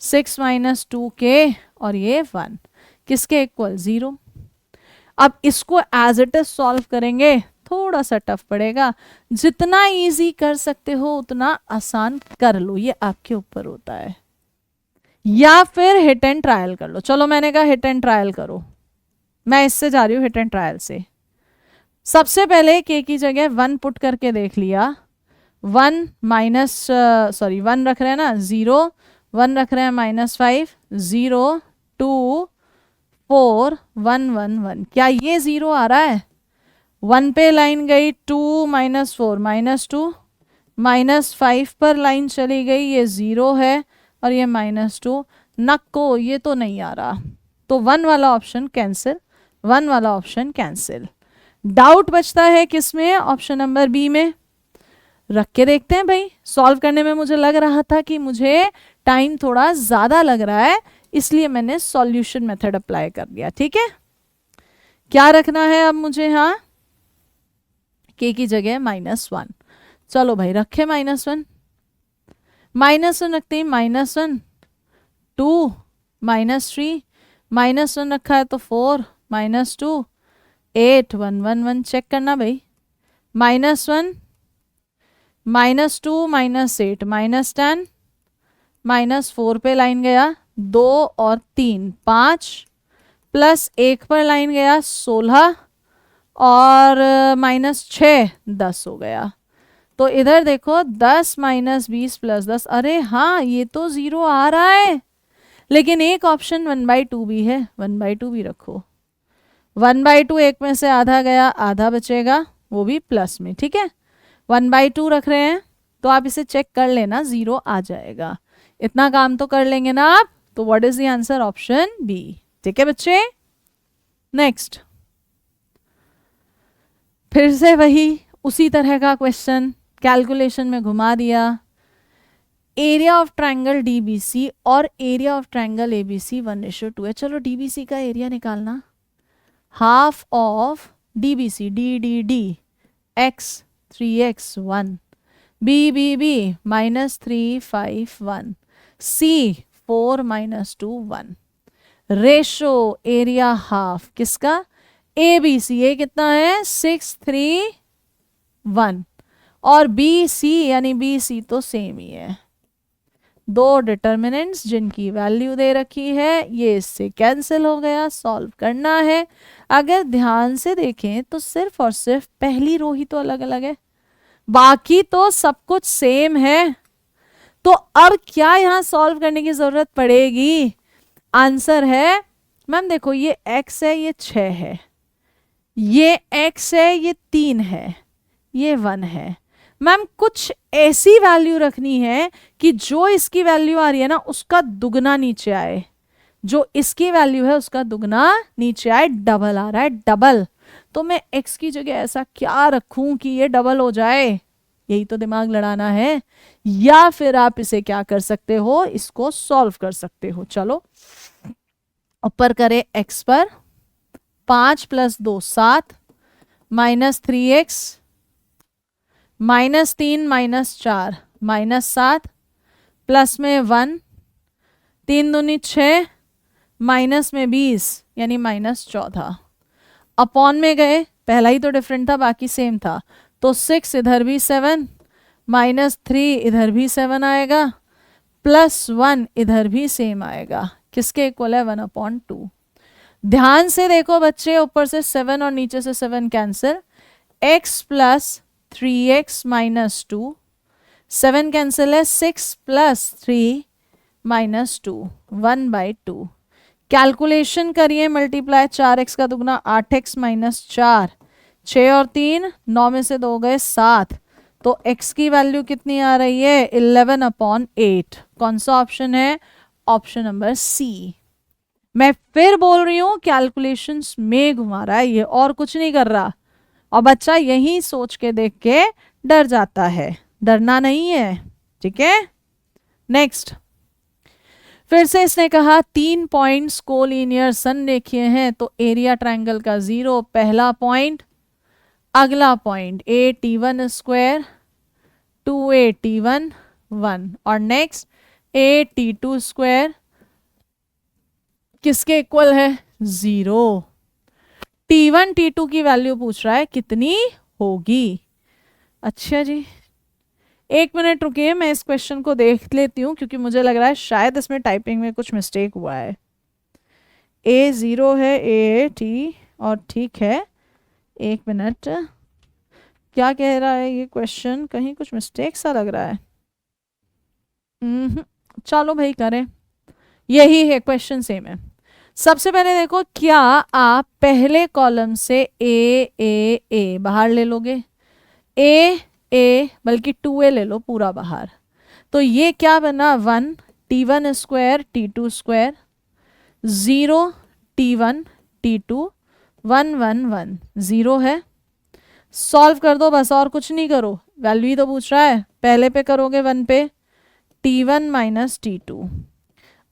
6 माइनस 2 के और ये 1, किसके इक्वल 0। अब इसको एज इट इज सॉल्व करेंगे, थोड़ा सा टफ पड़ेगा, जितना इजी कर सकते हो उतना आसान कर लो, ये आपके ऊपर होता है, या फिर हिट एंड ट्रायल कर लो। चलो मैंने कहा हिट एंड ट्रायल करो, मैं इससे जा रही हूँ हिट एंड ट्रायल से। सबसे पहले के की जगह 1 पुट करके देख लिया, 1 रख रहे हैं ना, 0 1 रख रहे हैं, -5 0 2 4 1 1 1, क्या ये 0 आ रहा है। 1 पे लाइन गई, 2 -4 -2, -5 पर लाइन चली गई, ये 0 है और ये -2, नक्को ये तो नहीं आ रहा, तो 1 वाला ऑप्शन कैंसिल, 1 वाला ऑप्शन कैंसिल। डाउट बचता है किसमें, ऑप्शन नंबर बी में। रख के देखते हैं भाई, सॉल्व करने में मुझे लग रहा था कि मुझे टाइम थोड़ा ज़्यादा लग रहा है, इसलिए मैंने सॉल्यूशन मेथड अप्लाई कर दिया। ठीक है, क्या रखना है अब मुझे, हाँ के की जगह -1, चलो भाई रखे -1, -1 रखते हैं, -1 2 -3 -1 रखा है तो 4 -2 8 1 1 1, चेक करना भाई, -1 -2 -8 -10 -4 पे लाइन गया 2 और 3 5, +1 पर लाइन गया 16 और -6 10 हो गया। तो इधर देखो 10 - 20 + 10, अरे हाँ ये तो 0 आ रहा है, लेकिन एक ऑप्शन 1/2 भी है, 1/2 भी रखो। 1/2 एक में से आधा गया, आधा बचेगा, वो भी प्लस में। ठीक है, 1/2 रख रहे हैं तो आप इसे चेक कर लेना, 0 आ जाएगा। इतना काम तो कर लेंगे ना आप, तो what is the answer, option B. ठीक है बच्चे, नेक्स्ट, फिर से वही उसी तरह का क्वेश्चन, कैलकुलेशन में घुमा दिया। एरिया ऑफ ट्रायंगल डीबीसी और एरिया ऑफ ट्रायंगल एबीसी 1:2 है। चलो डीबीसी का एरिया निकालना, half of DBC, D D D x 3x 1, B B B -3 5 1, C 4 -2 1, ratio area half किसका, ए बी सी, ए कितना है 6 3 1, और बी सी यानी बी सी तो सेम ही है। दो डिटर्मिनेंट्स जिनकी वैल्यू दे रखी है, ये इससे कैंसिल हो गया, सॉल्व करना है। अगर ध्यान से देखें तो सिर्फ और सिर्फ पहली रो ही तो अलग अलग है, बाकी तो सब कुछ सेम है। तो अब क्या यहां सॉल्व करने की जरूरत पड़ेगी, आंसर है मैम देखो ये x है, ये 6 है, ये x है, ये 3 है, ये 1 है। मैम कुछ ऐसी वैल्यू रखनी है कि जो इसकी वैल्यू आ रही है ना उसका दुगना नीचे आए, जो इसकी वैल्यू है उसका दुगना नीचे आए, डबल आ रहा है डबल। तो मैं x की जगह ऐसा क्या रखूं कि ये डबल हो जाए, यही तो दिमाग लड़ाना है। या फिर आप इसे क्या कर सकते हो, इसको सॉल्व कर सकते हो। चलो ऊपर करें x पर, 5 + 2 7, -3x, -3 -4 -7, प्लस में 1, 3 दूनी 6, माइनस में 20 यानी -14, अपॉन में गए, पहला ही तो डिफरेंट था बाकी सेम था, तो 6 इधर भी 7, -3 इधर भी 7 आएगा, +1 इधर भी सेम आएगा, किसके इक्वल है 1/2। ध्यान से देखो बच्चे, ऊपर से 7 और नीचे से 7 कैंसिल, x + 3x - 2, 7 कैंसिल है, 6 + 3 - 2 1/2। कैलकुलेशन करिए, मल्टीप्लाई, 4x का दुगना 8x - 4, 6 और 3 9 में से 2 गए 7, तो x की वैल्यू कितनी आ रही है 11/8। कौन सा ऑप्शन है? Option number C. मैं फिर बोल रही हूं कैलकुलेशंस में घुमा रहा है ये, और कुछ नहीं कर रहा। और बच्चा यही सोच के देख के डर जाता है, डरना नहीं है, ठीक है। नेक्स्ट, फिर से इसने कहा 3 पॉइंट्स कोलिनियर संरेखीय हैं, तो एरिया ट्रायंगल का 0 पहला पॉइंट। अगला पॉइंट AT1² 2AT1 1, और नेक्स्ट AT2² किसके इक्वल है? 0। T1 T2 की वैल्यू पूछ रहा है कितनी होगी। अच्छा जी, 1 मिनट रुकिए, मैं इस क्वेश्चन को देख लेती हूँ क्योंकि मुझे लग रहा है शायद इसमें टाइपिंग में कुछ मिस्टेक हुआ है। A 0 है, AT, और ठीक है। 1 मिनट, क्या कह रहा है ये क्वेश्चन? कहीं कुछ मिस्टेक सा लग रहा है। चलो भाई करें, यही है क्वेश्चन, सेम है। सबसे पहले देखो, क्या आप पहले कॉलम से ए बाहर ले लोगे? ए बल्कि 2a ले लो पूरा बाहर, तो ये क्या बना? 1 T1² T2², 0 T1 T2 1 1 1 0 है। सॉल्व कर दो बस, और कुछ नहीं करो, वैल्यू ही तो पूछ रहा है। पहले पे करोगे 1 पे T1 माइनस T2,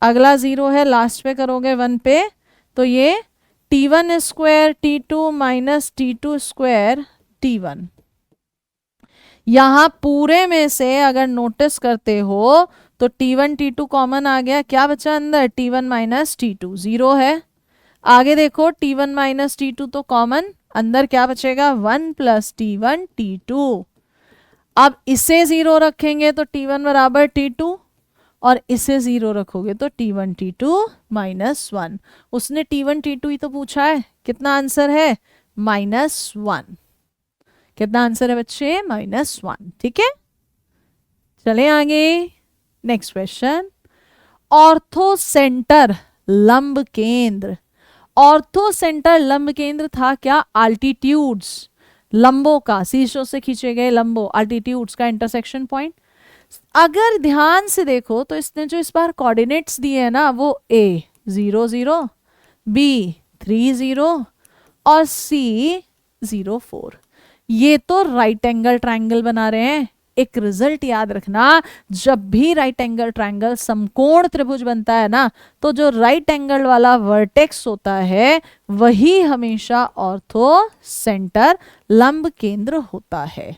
अगला 0 है, लास्ट पे करोगे 1 पे, तो ये T1² T2 minus T2² T1। यहां पूरे में से अगर नोटिस करते हो तो T1 T2 कॉमन आ गया, क्या बचा अंदर? T1 माइनस T2, 0 है। आगे देखो T1 माइनस T2 तो कॉमन, अंदर क्या बचेगा? 1 प्लस T1 T2। अब इसे 0 रखेंगे तो T1 बराबर T2, और इसे 0 रखोगे तो T1 T2 माइनस 1। उसने T1 T2 ही तो पूछा है, कितना आंसर है? -1। कितना आंसर है बच्चे? -1, ठीक है। चले आगे, नेक्स्ट क्वेश्चन। ऑर्थो सेंटर लंब केंद्र। ऑर्थो सेंटर लंब केंद्र था क्या? अल्टीट्यूड्स, लंबों का, शीर्षों से खींचे गए लंबों, अल्टीट्यूड्स का इंटरसेक्शन पॉइंट। अगर ध्यान से देखो तो इसने जो इस बार कोऑर्डिनेट्स दिए हैं ना, वो A 0 0, B 3 0 और C 0 4। ये तो राइट एंगल ट्रायंगल बना रहे हैं। एक रिजल्ट याद रखना, जब भी राइट एंगल ट्रायंगल समकोण त्रिभुज बनता है ना, तो जो राइट एंगल वाला वर्टेक्स होता है वही हमेशा ऑर्थो सेंटर लंब केंद्र होता है।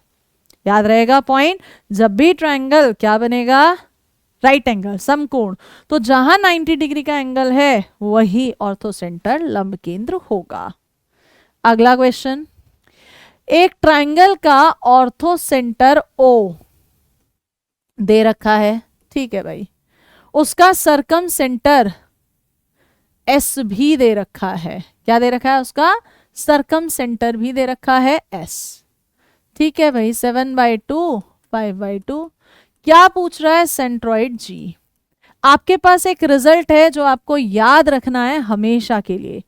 याद रहेगा पॉइंट, जब भी ट्रायंगल क्या बनेगा? राइट एंगल समकोण, तो जहां 90 डिग्री का एंगल है वही ऑर्थो सेंटर लंब केंद्र होगा। अगला क्वेश्चन, एक ट्रायंगल का ऑर्थो सेंटर O दे रखा है, ठीक है भाई, उसका सरकम सेंटर S भी दे रखा है। क्या दे रखा है? उसका सरकम सेंटर भी दे रखा है S, ठीक है भाई। 7/2 5/2। क्या पूछ रहा है? Centroid G। आपके पास एक रिजल्ट है जो आपको याद रखना है हमेशा के लिए।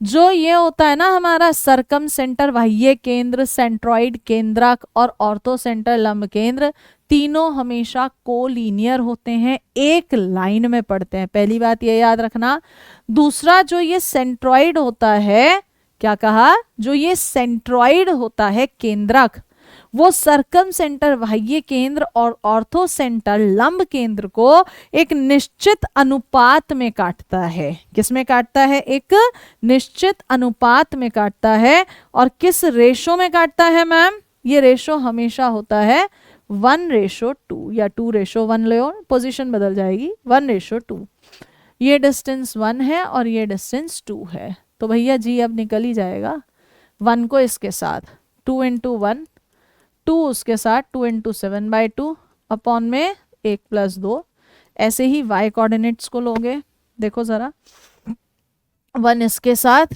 जो ये होता है ना हमारा सरकम सेंटर बाह्य केंद्र, सेंट्रॉइड केंद्रक और ऑर्थो सेंटर लंब केंद्र, तीनों हमेशा कोलिनियर होते हैं, एक लाइन में पड़ते हैं। पहली बात ये याद रखना। दूसरा, जो ये सेंट्रॉइड होता है, क्या कहा? जो ये सेंट्रॉइड होता है केंद्रक, वो सरकम सेंटर बाह्य केंद्र और ऑर्थो सेंटर लंब केंद्र को एक निश्चित अनुपात में काटता है। किस में काटता है? एक निश्चित अनुपात में काटता है। और किस रेशो में काटता है मैम? ये रेशो हमेशा होता है 1:2 या 2:1 ले, पोजीशन बदल जाएगी, 1:2। ये डिस्टेंस 1 है और ये डिस्टेंस 2 है, तो भैया जी अब निकल ही जाएगा। 1 को इसके साथ 2 × 1, 2 उसके साथ 2 × 7/2 अपॉन में 1 + 2। ऐसे ही y कोऑर्डिनेट्स को लोगे, देखो जरा, 1 इसके साथ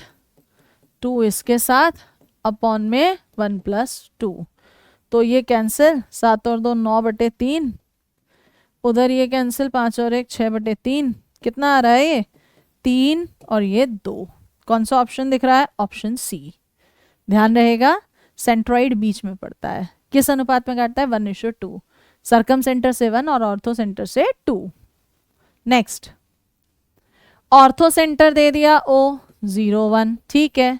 2 इसके साथ अपॉन में 1 + 2, तो ये कैंसिल, 7 और 2 9/3, उधर ये कैंसिल, 5 और 1 6/3। कितना आ रहा है? ये 3 और ये 2। कौन सा ऑप्शन दिख रहा है? Option C. ध्यान रहेगा, सेंट्रॉइड बीच में पड़ता है। किस अनुपात में काटता है? 1:2। सर्कम सेंटर से 1 और ऑर्थो सेंटर से 2। नेक्स्ट, ऑर्थो सेंटर दे दिया O 0 1, ठीक है।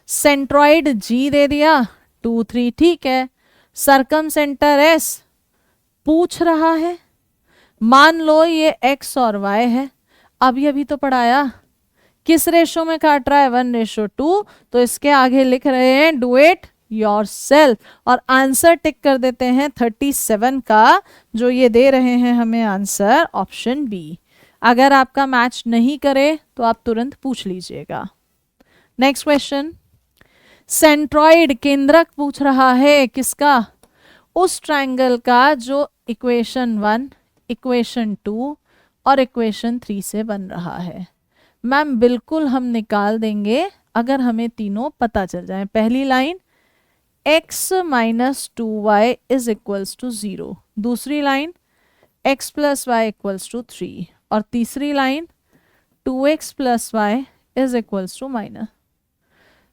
सेंट्रॉइड G दे दिया 2 3, ठीक है। सर्कम सेंटर S पूछ रहा है, मान लो ये x और y है। अभी तो पढ़ाया किस रेशो में काट रहा है? 1:2। तो इसके आगे लिख रहे हैं डू इट योरसेल्फ और आंसर टिक कर देते हैं 37 का, जो ये दे रहे हैं हमें आंसर ऑप्शन बी। अगर आपका मैच नहीं करे तो आप तुरंत पूछ लीजिएगा। नेक्स्ट क्वेश्चन, सेंट्रॉइड केंद्रक पूछ रहा है किसका? उस ट्रायंगल का जो इक्वेशन 1, इक्वेशन 2 और इक्वेशन 3 से बन रहा है। मैम बिल्कुल हम निकाल देंगे अगर हमें तीनों पता चल जाए। पहली line x minus 2y is equals to 0, दूसरी line x plus y equals to 3 और तीसरी line 2x plus y is equals to minus.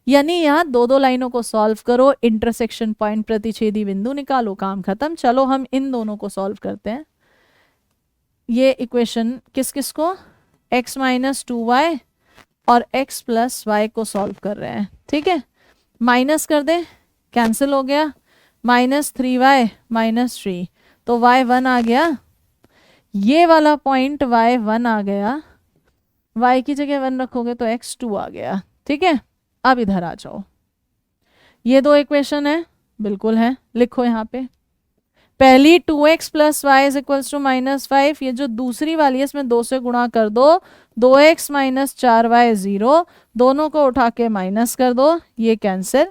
यानी यहाँ दो लाइनों को सॉल्व करो, इंटरसेक्शन पॉइंट प्रतिच्छेदी बिंदु निकालो, काम खत्म। चलो हम इन दोनों को सॉल्व करते हैं। ये इक्वेशन किस किस को? x माइनस 2y और x प्लस वाई को सॉल्व कर रहे हैं, ठीक है। माइनस कर दें, कैंसिल हो गया। माइनस 3y माइनस 3, तो y 1 आ गया। ये वाला पॉइंट y 1 आ गया, y की जगह 1 रखोगे तो x 2 आ गया, ठीक है। अब इधर आ जाओ, ये दो इक्वेशन है, बिल्कुल है, लिखो यहाँ पे। पहली 2x plus y is equals to minus 5, ये जो दूसरी वाली है इसमें 2 से गुणा कर दो, 2x माइनस 4y 0, दोनों को उठा के माइनस कर दो, ये कैंसिल।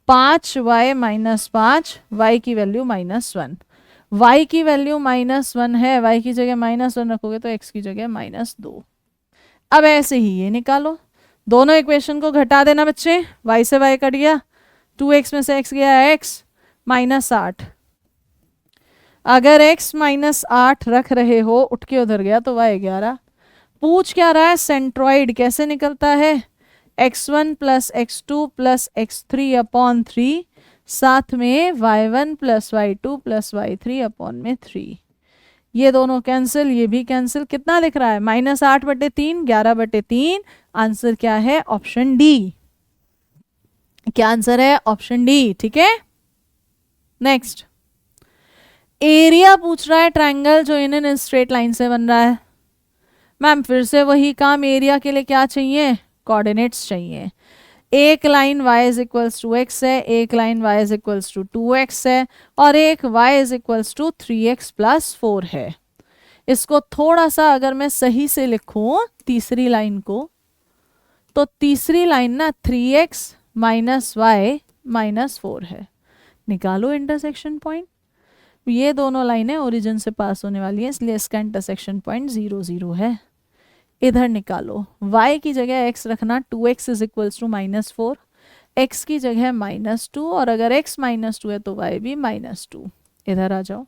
5y माइनस 5, y की वैल्यू -1, y की वैल्यू -1 है, y की जगह -1 रखोगे तो x की जगह -2। अब ऐसे ही ये निकालो, दोनों इक्वेशन को घटा देना बच्चे, y से y कट गया, 2x में से x गया x, -8। अगर x -8 रख रहे हो, उठ के उधर गया तो y 11। पूछ क्या रहा है? सेंट्रॉइड कैसे निकलता है? x1 plus x2 plus x3 upon 3, साथ में y1 plus y2 plus y3 upon में 3। ये दोनों कैंसिल, ये भी कैंसिल। कितना लिख रहा है? -8/3, 11/3। आंसर क्या है? Option D. क्या आंसर है? ऑप्शन डी, ठीक है। नेक्स्ट, एरिया पूछ रहा है ट्रायंगल जो इन स्ट्रेट लाइन से बन रहा है। मैम फिर से वही काम, एरिया के लिए क्या चाहिए? कोऑर्डिनेट्स चाहिए। एक line y is equals to x है, एक line y is equals to 2x है और एक y is equals to 3x plus 4 है। इसको थोड़ा सा अगर मैं सही से लिखूं तीसरी लाइन को, तो तीसरी लाइन ना 3x माइनस y माइनस 4 है। निकालो इंटरसेक्शन पॉइंट। ये दोनों लाइनें ओरिजिन से पास होने वाली हैं, इसलिए इसका इंटरसेक्शन पॉइंट 0 0 है। इधर निकालो, y की जगह x रखना, 2x is equals to -4, x की जगह -2 और अगर x -2 है तो y भी -2। इधर आ जाओ,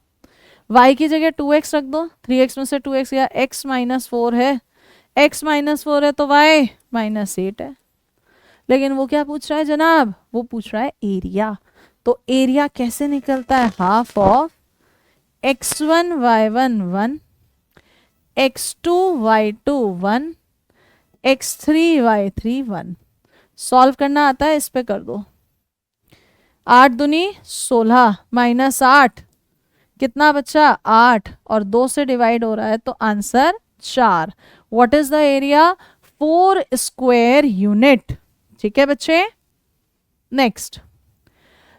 y की जगह 2x रख दो, 3x में से 2x गया, x -4 है, x -4 है तो y -8 है। लेकिन वो क्या पूछ रहा है जनाब? वो पूछ रहा है एरिया। तो एरिया कैसे निकलता है? Half of x1 y1 1, x2 y2 1, x3 y3 1। Solve करना आता है, इस पे कर दो। 8 दूनी 16 -8 कितना बच्चा? 8 और 2 से डिवाइड हो रहा है तो answer 4। What is the area? 4 square unit, ठीक है बच्चे। नेक्स्ट,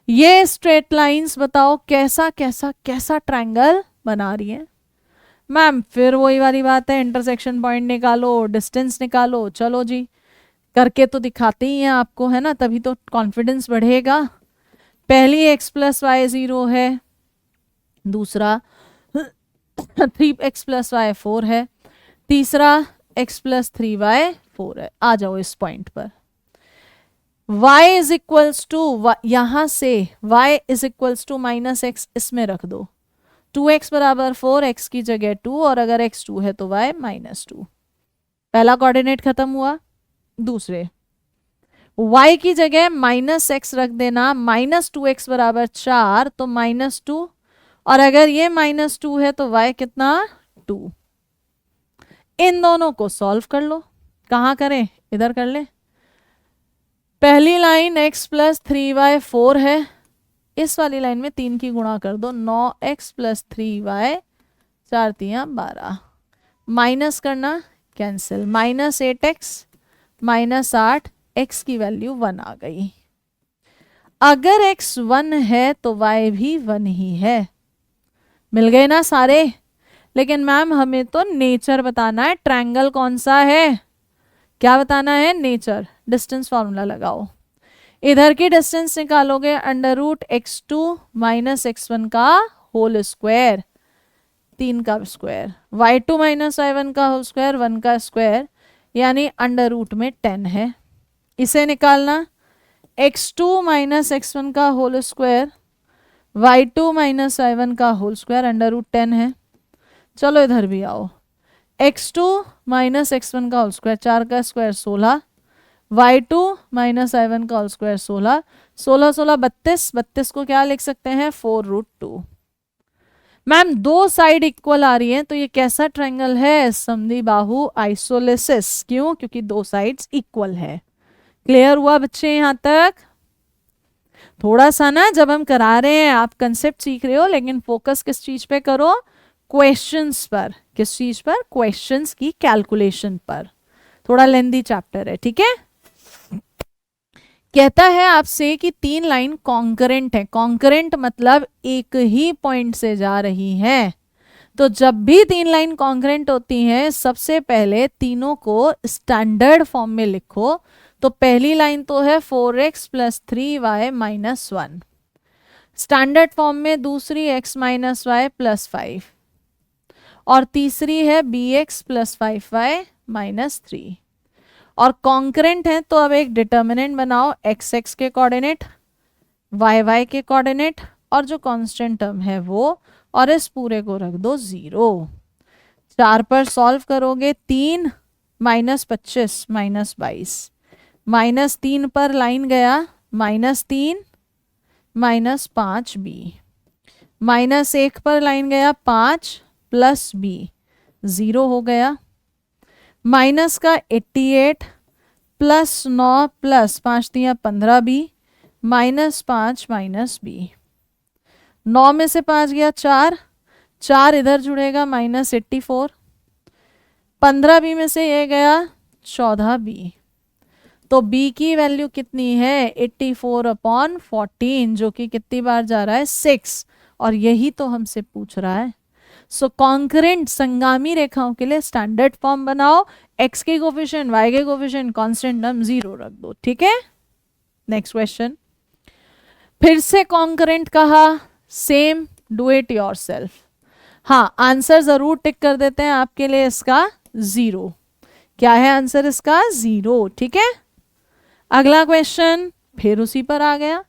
ये स्ट्रेट लाइंस बताओ कैसा कैसा कैसा ट्रायंगल बना रही है। मैम फिर वही वाली बात है, इंटरसेक्शन पॉइंट निकालो, डिस्टेंस निकालो। चलो जी, करके तो दिखाते ही हैं आपको, है ना, तभी तो कॉन्फिडेंस बढ़ेगा। पहली x प्लस वाई 0 है, दूसरा 3x प्लस वाई 4 है, तीसरा x प्लस 3y 4 है। आ जाओ इस पॉइंट पर, y इज इक्वल्स टू, यहां से y is equals to -x इसमें रख दो, 2x बराबर 4, x की जगह 2 और अगर x 2 है तो y -2। पहला कोऑर्डिनेट खत्म हुआ। दूसरे y की जगह -x रख देना, -2x बराबर 4, तो -2, और अगर ये -2 है तो y कितना 2। इन दोनों को सॉल्व कर लो। कहाँ करें, इधर कर ले। पहली लाइन x प्लस 3y 4 है, इस वाली लाइन में 3 की गुणा कर दो, 9x प्लस 3y 4 3 12, माइनस करना कैंसिल, -8x -8, x की वैल्यू 1 आ गई। अगर x 1 है तो y भी 1 ही है। मिल गए ना सारे। लेकिन मैम हमें तो नेचर बताना है, ट्रायंगल कौन सा है, क्या बताना है, नेचर। डिस्टेंस फॉर्मूला लगाओ, इधर की डिस्टेंस निकालोगे √x2 - x1 का होल स्क्वायर, 3 का स्क्वायर, y2 - y1 का होल स्क्वायर, 1 का स्क्वायर, यानी अंडर रूट में 10 है। इसे निकालना, x2 - x1 का होल स्क्वायर, y2 - y1 का होल स्क्वायर, √10 है। चलो इधर भी आओ, x2 - x1 का होल स्क्वायर, 4 का स्क्वायर 16, y2 - y1 का होल स्क्वायर 16, 16 16 32, 32 को क्या लिख सकते हैं 4√2। मैम दो साइड इक्वल आ रही है तो ये कैसा ट्रायंगल है, समद्विबाहु आइसोलेसिस। क्यों, क्योंकि दो साइड्स इक्वल है। क्लियर हुआ बच्चे यहाँ तक। थोड़ा सा ना जब हम करा रहे हैं आप कंसेप्ट सीख रहे हो, लेकिन फोकस किस चीज पे करो, क्वेश्चंस पर। किस चीज पर, क्वेश्चंस की कैलकुलेशन पर। थोड़ा लेंदी चैप्टर है, ठीक है। कहता है आपसे कि 3 लाइन कॉन्करेंट है। कॉन्करेंट मतलब एक ही पॉइंट से जा रही है। तो जब भी 3 लाइन कॉन्करेंट होती हैं, सबसे पहले तीनों को स्टैंडर्ड फॉर्म में लिखो। तो पहली लाइन तो है 4x plus 3y minus 1, standard form में दूसरी x माइनस वाई प्लस 5, और तीसरी है bx प्लस 5y माइनस 3। और कॉन्करेंट है तो अब एक डिटर्मिनेंट बनाओ, एक्स एक्स के कोऑर्डिनेट, वाई वाई के कोऑर्डिनेट, और जो कांस्टेंट टर्म है वो, और इस पूरे को रख दो 0। 4 पर सॉल्व करोगे 3 -25 -22, -3 पर लाइन गया -3 -5b, -1 पर लाइन गया 5 प्लस b, 0 हो गया। माइनस का 88 प्लस 9 प्लस 5 दिया 15b, -5 -b, 9 में से 5 गया 4, 4 इधर जुड़ेगा -84, 15b में से ये गया 14b। तो b की वैल्यू कितनी है 84/14, जो कि कितनी बार जा रहा है 6, और यही तो हमसे पूछ रहा है। सो कॉन्करेंट संगामी रेखाओं के लिए स्टैंडर्ड फॉर्म बनाओ, x के कोफिशिएंट, y के कोफिशिएंट, कांस्टेंट टर्म 0 रख दो, ठीक है। नेक्स्ट क्वेश्चन, फिर से कॉन्करेंट कहा, सेम, डू इट योरसेल्फ। हाँ, आंसर जरूर टिक कर देते हैं आपके लिए इसका 0। क्या है आंसर इसका 0, ठीक है। अगला क्वेश्चन फिर उसी पर आ गया,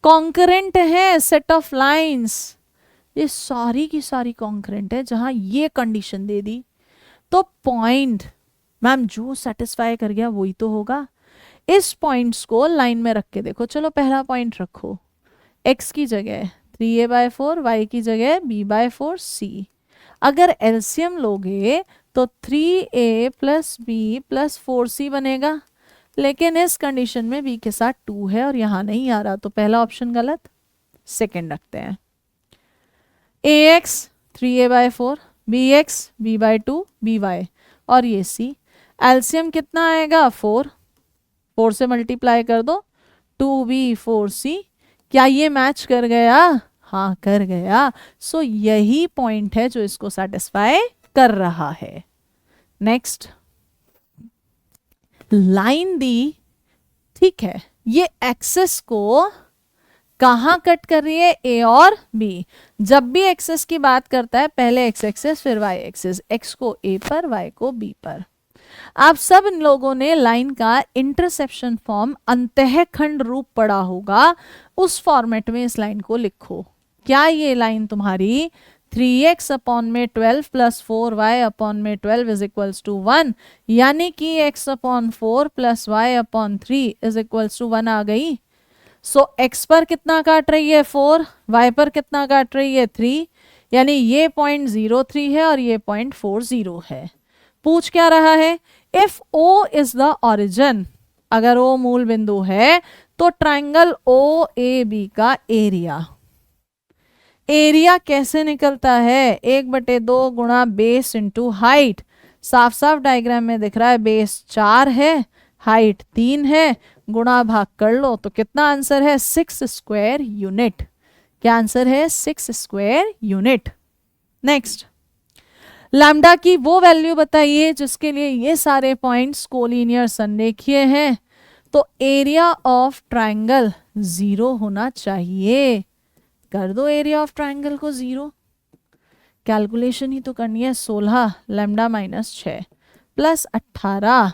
कॉन्करेंट है सेट ऑफ लाइंस, ये सारी की सारी कॉन्करेंट है। जहां ये कंडीशन दे दी तो पॉइंट मैम जो सेटिस्फाई कर गया वही तो होगा। इस पॉइंट्स को लाइन में रख के देखो। चलो पहला पॉइंट रखो, x की जगह 3a/4, y की जगह b/4, c। अगर एलसीएम लोगे तो 3a plus b plus 4c बनेगा, लेकिन इस कंडीशन में b के साथ 2 है और यहां नहीं आ रहा, तो पहला ऑप्शन गलत, सेकंड रखते हैं। ax 3a/4, bx b/2, by, और ये c। एलसीएम कितना आएगा 4, 4 से मल्टीप्लाई कर दो, 2b 4c। क्या ये मैच कर गया, हाँ कर गया। सो यही पॉइंट है जो इसको सेटिस्फाई कर रहा है। नेक्स्ट, लाइन दी, ठीक है, ये एक्सेस को कहाँ कट कर रही है, ए और बी। जब भी एक्सेस की बात करता है पहले एक्स एक्सेस फिर वाई एक्सेस, एक्स को ए पर वाई को बी पर। आप सब लोगों ने लाइन का इंटरसेप्शन फॉर्म अंतःखंड रूप पढ़ा होगा, उस फॉर्मेट में इस लाइन को लिखो। क्या ये लाइन तुम्हारी 3x अपॉन में 12 प्लस 4y अपॉन में 12 इज इक्वल्स टू 1, यानी कि x upon 4 plus y upon 3 is equals to 1 आ गई। सो x पर कितना काट रही है 4, y पर कितना काट रही है 3, यानी ये 0.03 है और ये 0.40 है। पूछ क्या रहा है, if O is the origin, अगर O मूल बिंदु है तो ट्राइंगल OAB का एरिया, एरिया कैसे निकलता है 1/2 गुणा बेस इंटू हाइट। साफ साफ डायग्राम में दिख रहा है बेस 4 है, हाइट 3 है, गुणा भाग कर लो तो कितना आंसर है 6 स्क्वायर यूनिट। क्या आंसर है 6 स्क्वायर यूनिट। नेक्स्ट, लैम्डा की वो वैल्यू बताइए जिसके लिए ये सारे पॉइंट्स कोलिनियर संरेखीय हैं। तो एरिया ऑफ ट्राइंगल 0 होना चाहिए। कर दो एरिया ऑफ ट्राइंगल को 0, कैलकुलेशन ही तो करनी है। 16 लैम्डा माइनस 6 प्लस 18,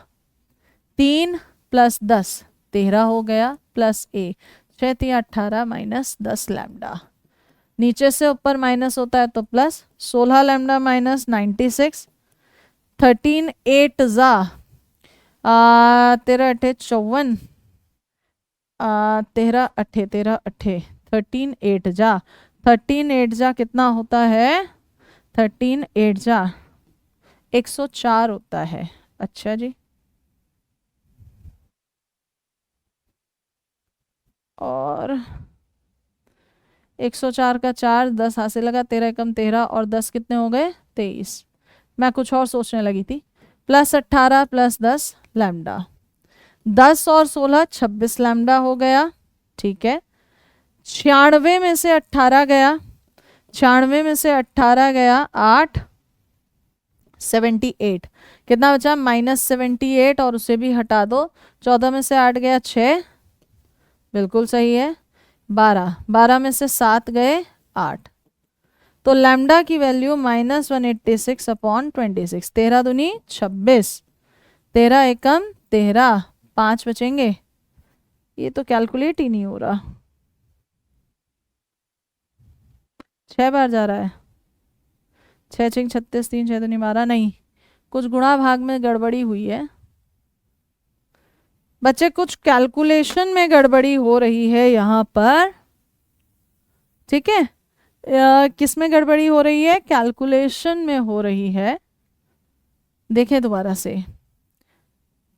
3 प्लस 10 13 हो गया, प्लस 1 6 3 18 माइनस 10 लैम्डा, नीचे से ऊपर माइनस होता है तो प्लस 16 लैम्डा माइनस 96, 13 8 जा 13 8 54, 13 8 13 8 13 8 जा 13 8 जा कितना होता है 13 8 जा 104 होता है। अच्छा जी, और 104 का 4 10 हासिल लगा, 13 एकम 13 और 10 कितने हो गए 23। मैं कुछ और सोचने लगी थी। प्लस 18 प्लस 10 लैम्डा, 10 और 16 26 लैम्डा हो गया। ठीक है, 96 में से 18 गया, 96 में से 18 गया 8, 78 कितना बचा -78 और उसे भी हटा दो। 14 में से 8 गया 6, बिल्कुल सही है। 12 12 में से 7 गए 8, तो लैम्डा की वैल्यू -186 अपॉन 26, 13 दूनी 26, 13 एकम 13, 5 बचेंगे। ये तो कैलकुलेट ही नहीं हो रहा, 6 बार जा रहा है, 6 6 36, 3 6 दूनी 12, नहीं कुछ गुणा भाग में गड़बड़ी हुई है बच्चे, कुछ कैलकुलेशन में गड़बड़ी हो रही है यहाँ पर। ठीक है, किस में गड़बड़ी हो रही है, कैलकुलेशन में हो रही है। देखें दोबारा से,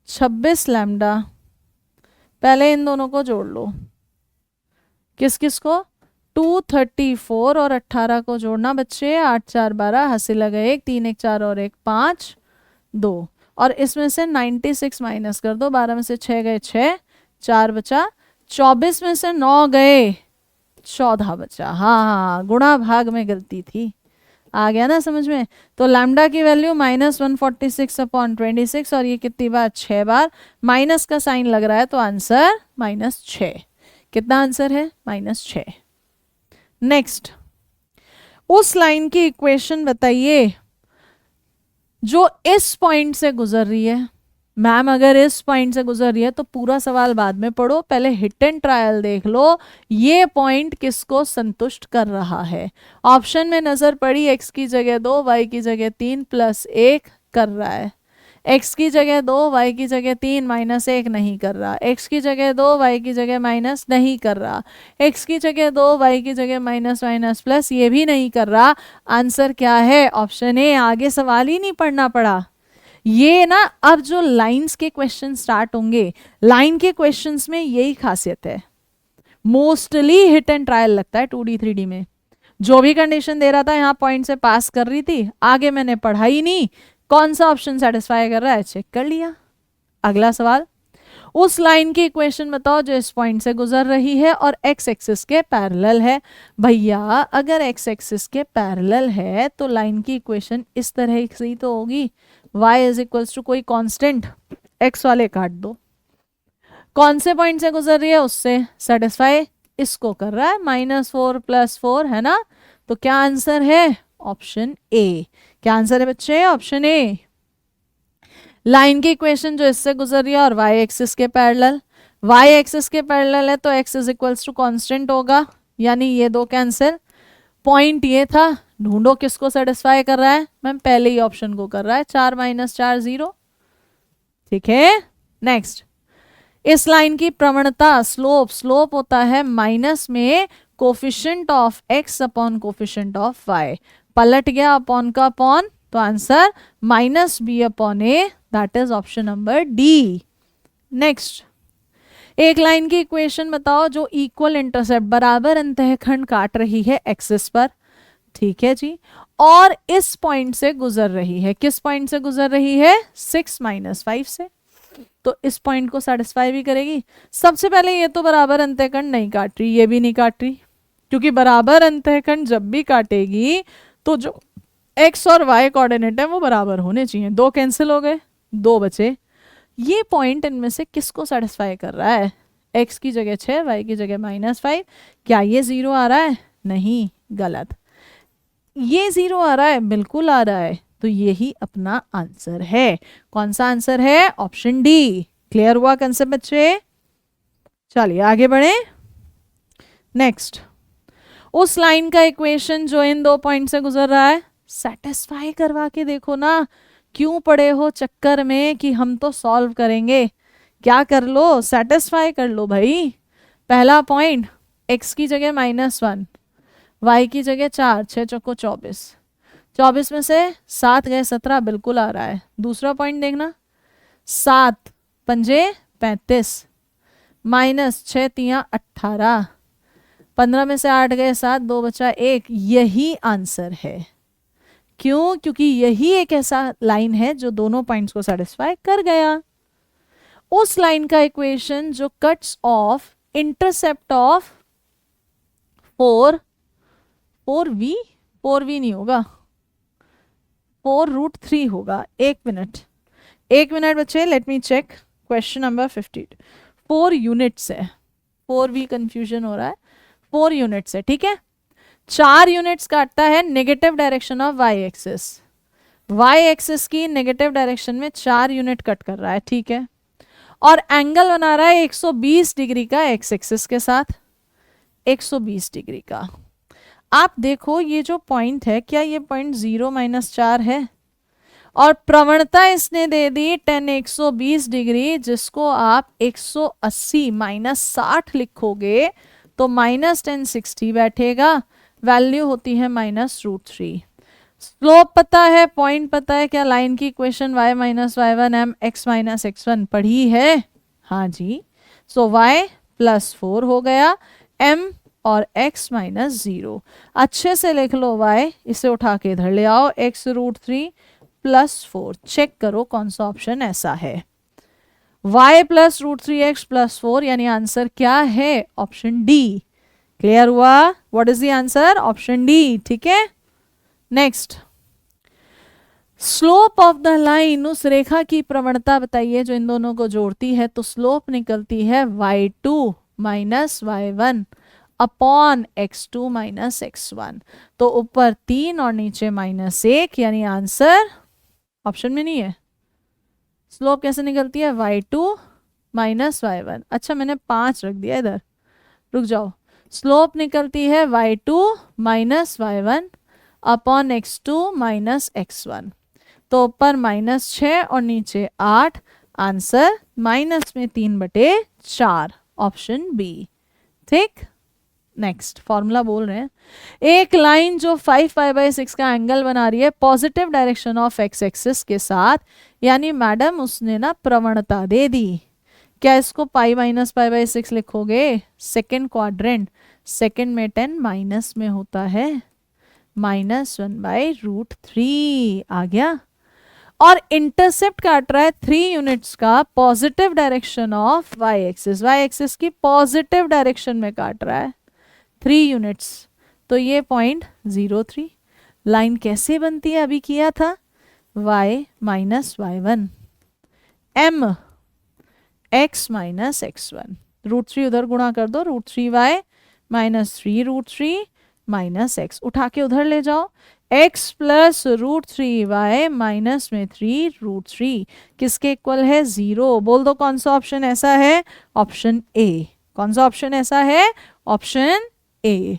26 लैम्डा, पहले इन दोनों को जोड़ लो, किस किस को 234 और 18 को जोड़ना बच्चे, 8 4 12 हासिल लगा 1, 3 1 4 और 1 5 2, और इसमें से 96 माइनस कर दो, 12 में से 6 गए 6, 4 बचा, 24 में से 9 गए 14 बचा। हाँ हाँ, गुणा भाग में गलती थी, आ गया ना समझ में। तो लैम्डा की वैल्यू -146 अपॉन 26, और ये कितनी बार 6 बार, माइनस का साइन लग रहा है तो आंसर -6। कितना आंसर है -6। नेक्स्ट, उस लाइन की इक्वेशन बताइए जो इस पॉइंट से गुजर रही है। मैम अगर इस पॉइंट से गुजर रही है तो पूरा सवाल बाद में पढ़ो, पहले हिट एंड ट्रायल देख लो ये पॉइंट किसको संतुष्ट कर रहा है। ऑप्शन में नजर पड़ी x की जगह 2 y की जगह 3 प्लस 1 कर रहा है, x की जगह 2 y की जगह 3 माइनस 1 नहीं कर रहा, x की जगह 2 y की जगह माइनस नहीं कर रहा, x की जगह 2 y की जगह माइनस माइनस प्लस ये भी नहीं कर रहा। आंसर क्या है ऑप्शन ए। आगे सवाल ही नहीं पढ़ना पड़ा। ये ना अब जो लाइंस के क्वेश्चन स्टार्ट होंगे, लाइन के क्वेश्चंस में यही खासियत है, मोस्टली हिट एंड ट्रायल लगता है 2D 3D में। जो भी कंडीशन दे रहा था यहाँ पॉइंट से पास कर रही थी, आगे मैंने पढ़ा ही नहीं, कौन सा ऑप्शन सेटिस्फाई कर रहा है चेक कर लिया। अगला सवाल, उस लाइन की इक्वेशन बताओ जो इस पॉइंट से गुजर रही है और एक्स एक्सिस के पैरेलल है। भैया अगर एक्स एक्सिस के पैरेलल है तो लाइन की इक्वेशन इस तरह से ही तो होगी, y इज इक्वल्स टू कोई कांस्टेंट, x वाले काट दो, कौन से पॉइंट से गुजर रही है उससे सेटिस्फाई इसको कर रहा है, -4 + 4 है ना। तो क्या आंसर है ऑप्शन ए। क्या आंसर है बच्चे ऑप्शन ए। लाइन की इक्वेशन जो इससे गुजर रही है और y एक्सिस के पैरेलल, y एक्सिस के पैरेलल है तो x is equals to constant होगा, यानी ये दो कैंसिल। पॉइंट ये था ढूंढो किसको सेटिस्फाई कर रहा है, मैम पहले ही ऑप्शन को कर रहा है, 4 - 4 0। ठीक है, नेक्स्ट, इस लाइन की प्रवणता स्लोप, स्लोप होता है माइनस में coefficient of x upon coefficient of y, पलट गया अपॉन का अपॉन, तो answer -b upon a, that is option number D. Next, एक लाइन की इक्वेशन बताओ जो इक्वल इंटरसेप्ट, बराबर अंतःखंड काट रही है एक्सिस पर, ठीक है जी, और इस पॉइंट से गुजर रही है, किस पॉइंट से गुजर रही है, 6 - 5 से, तो इस पॉइंट को सेटिस्फाई भी करेगी। सबसे पहले ये तो बराबर अंतःखंड नहीं काट रही, ये भी नहीं काट रही, क्योंकि बराबर अंतःखंड जब भी काटेगी तो जो x और y कोऑर्डिनेट है वो बराबर होने चाहिए, 2 कैंसिल हो गए, 2 बचे। ये पॉइंट इनमें से किसको सेटिस्फाई कर रहा है, x की जगह 6, y की जगह -5, क्या ये 0 आ रहा है, नहीं, गलत। ये 0 आ रहा है, बिल्कुल आ रहा है, तो यही अपना आंसर है। कौन सा आंसर है, ऑप्शन डी। क्लियर हुआ कंसेप्ट बच्चे, चलिए आगे बढ़े। नेक्स्ट, उस लाइन का इक्वेशन जो इन 2 पॉइंट से गुजर रहा है, सेटिस्फाई करवा के देखो ना, क्यों पड़े हो चक्कर में कि हम तो सॉल्व करेंगे, क्या कर लो, सेटिस्फाई कर लो भाई। पहला पॉइंट, x की जगह -1, y की जगह 4, 6 चौको 24, 24 में से 7 गए 17, बिल्कुल आ रहा है। दूसरा पॉइंट देखना, 7 पंजे 35, -6 तियां 18, 15 में से 8 गए 7, 2 बचा 1, यही आंसर है। क्यों, क्योंकि यही एक ऐसा लाइन है जो दोनों पॉइंट्स को सेटिस्फाई कर गया। उस लाइन का इक्वेशन जो cuts of intercept of 4v नहीं होगा, 4√3 होगा। एक मिनट बच्चे, let me check, question number 50, 4 units है, 4v कंफ्यूजन हो रहा है, 4 यूनिट्स है, ठीक है। 4 यूनिट्स काटता है negative direction of y axis, y axis की नेगेटिव डायरेक्शन में 4 यूनिट कट कर रहा है, ठीक है, और एंगल बना रहा है 120 डिग्री का x एक्सिस के साथ, 120 डिग्री का। आप देखो ये जो पॉइंट है, क्या ये पॉइंट 0 - 4 है, और प्रवणता इसने दे दी 10 120 डिग्री, जिसको आप 180 - 60 लिखोगे तो -10 60 बैठेगा, वैल्यू होती है -√3। स्लोप पता है, पॉइंट पता है, क्या लाइन की equation y - y1 m x - x1 पढ़ी है, हाँ जी, सो y +4 हो गया, m और x -0, अच्छे से लिख लो y, इसे उठा के इधर ले आओ, x√3 +4, चेक करो कौन सा ऑप्शन ऐसा है, y +√3x +4, यानी आंसर क्या है, ऑप्शन डी। क्लियर हुआ, what is the answer, option D, ठीक है। Next, slope of the line, उस रेखा की प्रवणता बताइए जो इन दोनों को जोड़ती है, तो स्लोप निकलती है y2 - y1 upon x2 - x1, तो ऊपर 3 और नीचे -1, यानी आंसर ऑप्शन में नहीं है। स्लोप कैसे निकलती है, y2 - y1, अच्छा मैंने 5 रख दिया इधर, रुक जाओ, स्लोप निकलती है y2 - y1 upon x2 - x1, तो ऊपर -6 और नीचे 8, आंसर -3/4, ऑप्शन बी, ठीक। नेक्स्ट, फॉर्मूला बोल रहे हैं, एक लाइन जो 5π/6 का एंगल बना रही है positive direction of x axis के साथ, यानी मैडम उसने ना प्रवणता दे दी, क्या इसको π - π/6 लिखोगे, सेकेंड क्वाड्रेंट, सेकेंड में 10 माइनस में होता है, -1/√3 आ गया, और इंटरसेप्ट काट रहा है 3 यूनिट्स का positive direction of y axis की पॉजिटिव डायरेक्शन में काट रहा है 3 यूनिट्स, तो ये पॉइंट 0.3। लाइन कैसे बनती है, अभी किया था, y - y1 m x - x1, √3 उधर गुणा कर दो, √3y -3√3 -x, उठा के उधर ले जाओ, x + √3y माइनस में 3√3 किसके इक्वल है, 0। बोल दो कौन सा ऑप्शन ऐसा है, ऑप्शन ए। कौन सा ऑप्शन ऐसा है, ऑप्शन ए,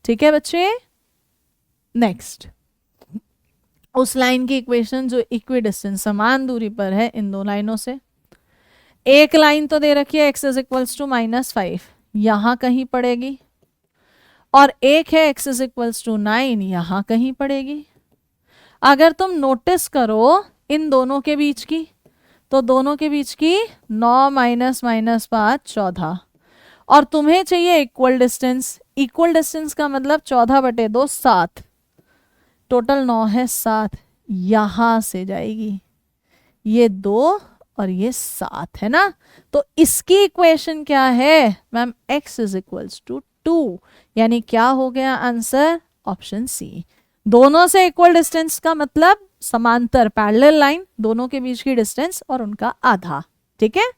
ठीक है बच्चे। नेक्स्ट, उस लाइन की इक्वेशन जो इक्वी डिस्टेंस समान दूरी पर है इन दो लाइनों से। एक लाइन तो दे रखी है x इज इक्वल्स टू -5, यहां कहीं पड़ेगी, और एक है x इज इक्वल्स टू 9, यहां कहीं पड़ेगी। अगर तुम नोटिस करो इन दोनों के बीच की, तो दोनों के बीच की 9 माइनस माइनस 5 14, और तुम्हें चाहिए इक्वल डिस्टेंस। इक्वल डिस्टेंस का मतलब 14/2 7, टोटल 9 है 7, यहां से जाएगी ये 2 और ये 7 है ना। तो इसकी इक्वेशन क्या है ma'am, x is equals to 2, यानी क्या हो गया आंसर, ऑप्शन सी। दोनों से इक्वल डिस्टेंस का मतलब समांतर पैरेलल लाइन, दोनों के बीच की डिस्टेंस और उनका आधा। ठीक है,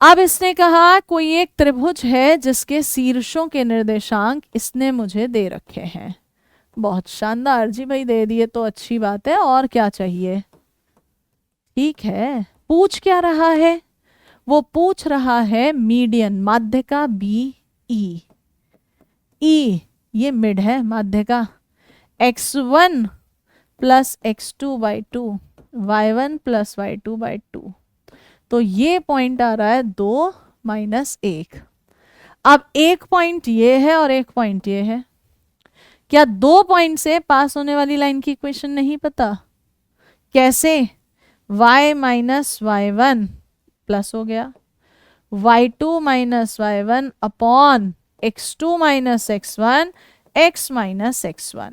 अब इसने कहा कोई एक त्रिभुज है जिसके शीर्षों के निर्देशांक इसने मुझे दे रखे हैं। बहुत शानदार जी भाई, दे दिए तो अच्छी बात है, और क्या चाहिए। ठीक है, पूछ क्या रहा है, वो पूछ रहा है मीडियन, माध्य का बी ई, ई ये मिड है माध्य का, x1 plus x2/2, y1 plus y2/2, तो ये पॉइंट आ रहा है 2 माइनस 1। अब एक पॉइंट ये है और एक पॉइंट ये है, क्या दो पॉइंट से पास होने वाली लाइन की इक्वेशन नहीं पता, कैसे, y माइनस y1 प्लस हो गया y2 minus y1 upon x2 minus x1 x minus x1,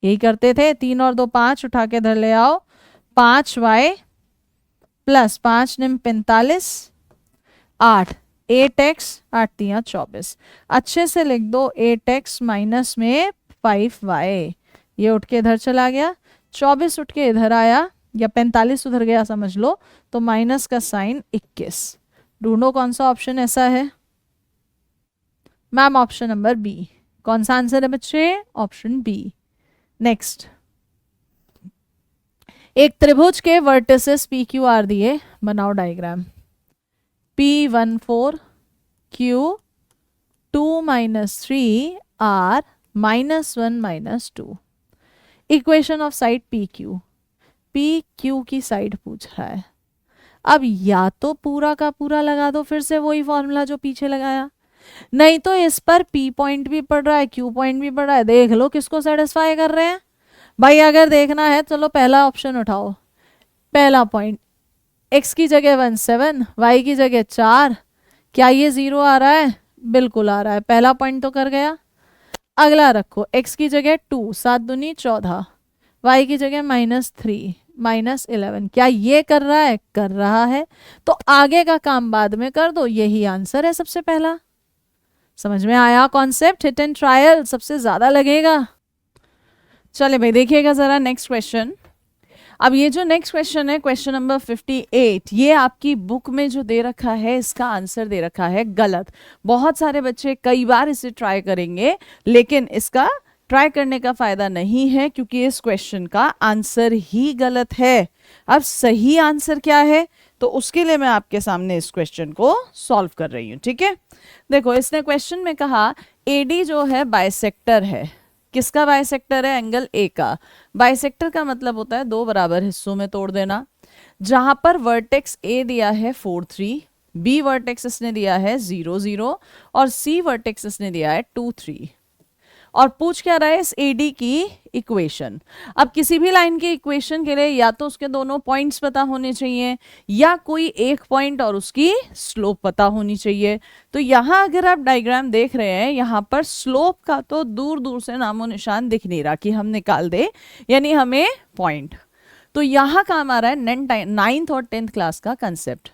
यही करते थे। 3 और 2 5, उठा के इधर ले आओ, 5y प्लस 5 निम 45 8, 8x 8 3 24, अच्छे से लिख दो 8x माइनस में 5y, ये उठ के इधर चला गया, 24 उठ के इधर आया, या 45 उधर गया समझ लो, तो माइनस का साइन 21। ढूंढो कौन सा ऑप्शन ऐसा है मैम, ऑप्शन नंबर बी। कौन सा आंसर है बच्चे, ऑप्शन बी। नेक्स्ट, एक त्रिभुज के वर्टिसेस पी क्यू आर दिए, बनाओ diagram. P14 Q 2 minus 3 R minus 1 minus 2, equation of side P Q की साइड पूछ रहा है। अब या तो पूरा का पूरा लगा दो फिर से वही फॉर्मूला जो पीछे लगाया, नहीं तो इस पर P पॉइंट भी पड़ रहा है, Q पॉइंट भी पड़ रहा है, देख लो किसको सेटिस्फाई कर रहे हैं भाई। अगर देखना है चलो पहला ऑप्शन उठाओ, पहला पॉइंट x की जगह 1 7, y की जगह 4, क्या ये 0 आ रहा है, बिल्कुल आ रहा है, पहला पॉइंट तो कर गया। अगला रखो, x की जगह 2 7 दूनी 14, y की जगह -3 -11, क्या ये कर रहा है, कर रहा है, तो आगे का काम बाद में कर दो, यही आंसर है सबसे पहला। समझ में आया कॉन्सेप्ट, हिट एंड ट्रायल सबसे ज्यादा लगेगा। चले भाई देखिएगा जरा नेक्स्ट क्वेश्चन। अब ये जो नेक्स्ट क्वेश्चन है, क्वेश्चन नंबर 58, ये आपकी बुक में जो दे रखा है इसका आंसर दे रखा है गलत। बहुत सारे बच्चे कई बार इसे ट्राई करेंगे, लेकिन इसका ट्राई करने का फायदा नहीं है क्योंकि इस क्वेश्चन का आंसर ही गलत है। अब सही आंसर क्या है, तो उसके लिए मैं आपके सामने इस क्वेश्चन को सॉल्व कर रही हूं। ठीक है, देखो इसने क्वेश्चन में कहा एडी जो है बाइसेक्टर है, किसका बाइसेक्टर है, एंगल ए का। बाइसेक्टर का मतलब होता है दो बराबर हिस्सों में तोड़ देना। जहां पर वर्टेक्स ए दिया है 4 3, बी वर्टेक्स इसने दिया है 0 0 और सी वर्टेक्स इसने दिया है 2 3, और पूछ क्या रहा है इस एडी की इक्वेशन। अब किसी भी लाइन की इक्वेशन के लिए या तो उसके दोनों पॉइंट्स पता होने चाहिए या कोई एक पॉइंट और उसकी स्लोप पता होनी चाहिए। तो यहाँ अगर आप डायग्राम देख रहे हैं, यहाँ पर स्लोप का तो दूर दूर से नामो निशान दिख नहीं रहा कि हम निकाल दे, यानी हमें पॉइंट। तो यहाँ काम आ रहा है 9th और 10th क्लास का कंसेप्ट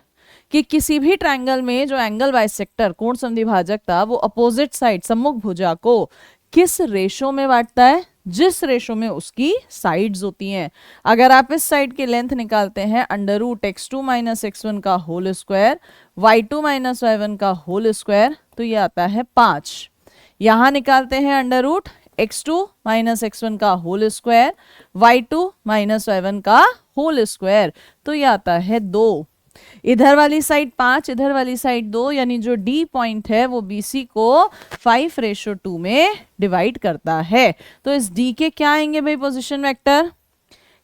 कि किसी भी ट्रायंगल में जो एंगल बाइसेक्टर कोण समद्विभाजक था वो अपोजिट साइड सम्मुख भुजा को किस रेशो में बांटता है, जिस रेशो में उसकी साइड्स होती हैं। अगर आप इस साइड की लेंथ निकालते हैं √x2 माइनस x1 का whole square, y2 minus y1 का होल स्क्वायर, तो ये आता है 5। यहां निकालते हैं √x2 माइनस x1 का whole square, y2 minus y1 का होल स्क्वायर, तो ये आता है 2। इधर वाली साइड 5, इधर वाली साइड 2, यानी जो डी पॉइंट है वो BC को 5:2 में डिवाइड करता है। तो इस डी के क्या आएंगे भाई पोजीशन वेक्टर,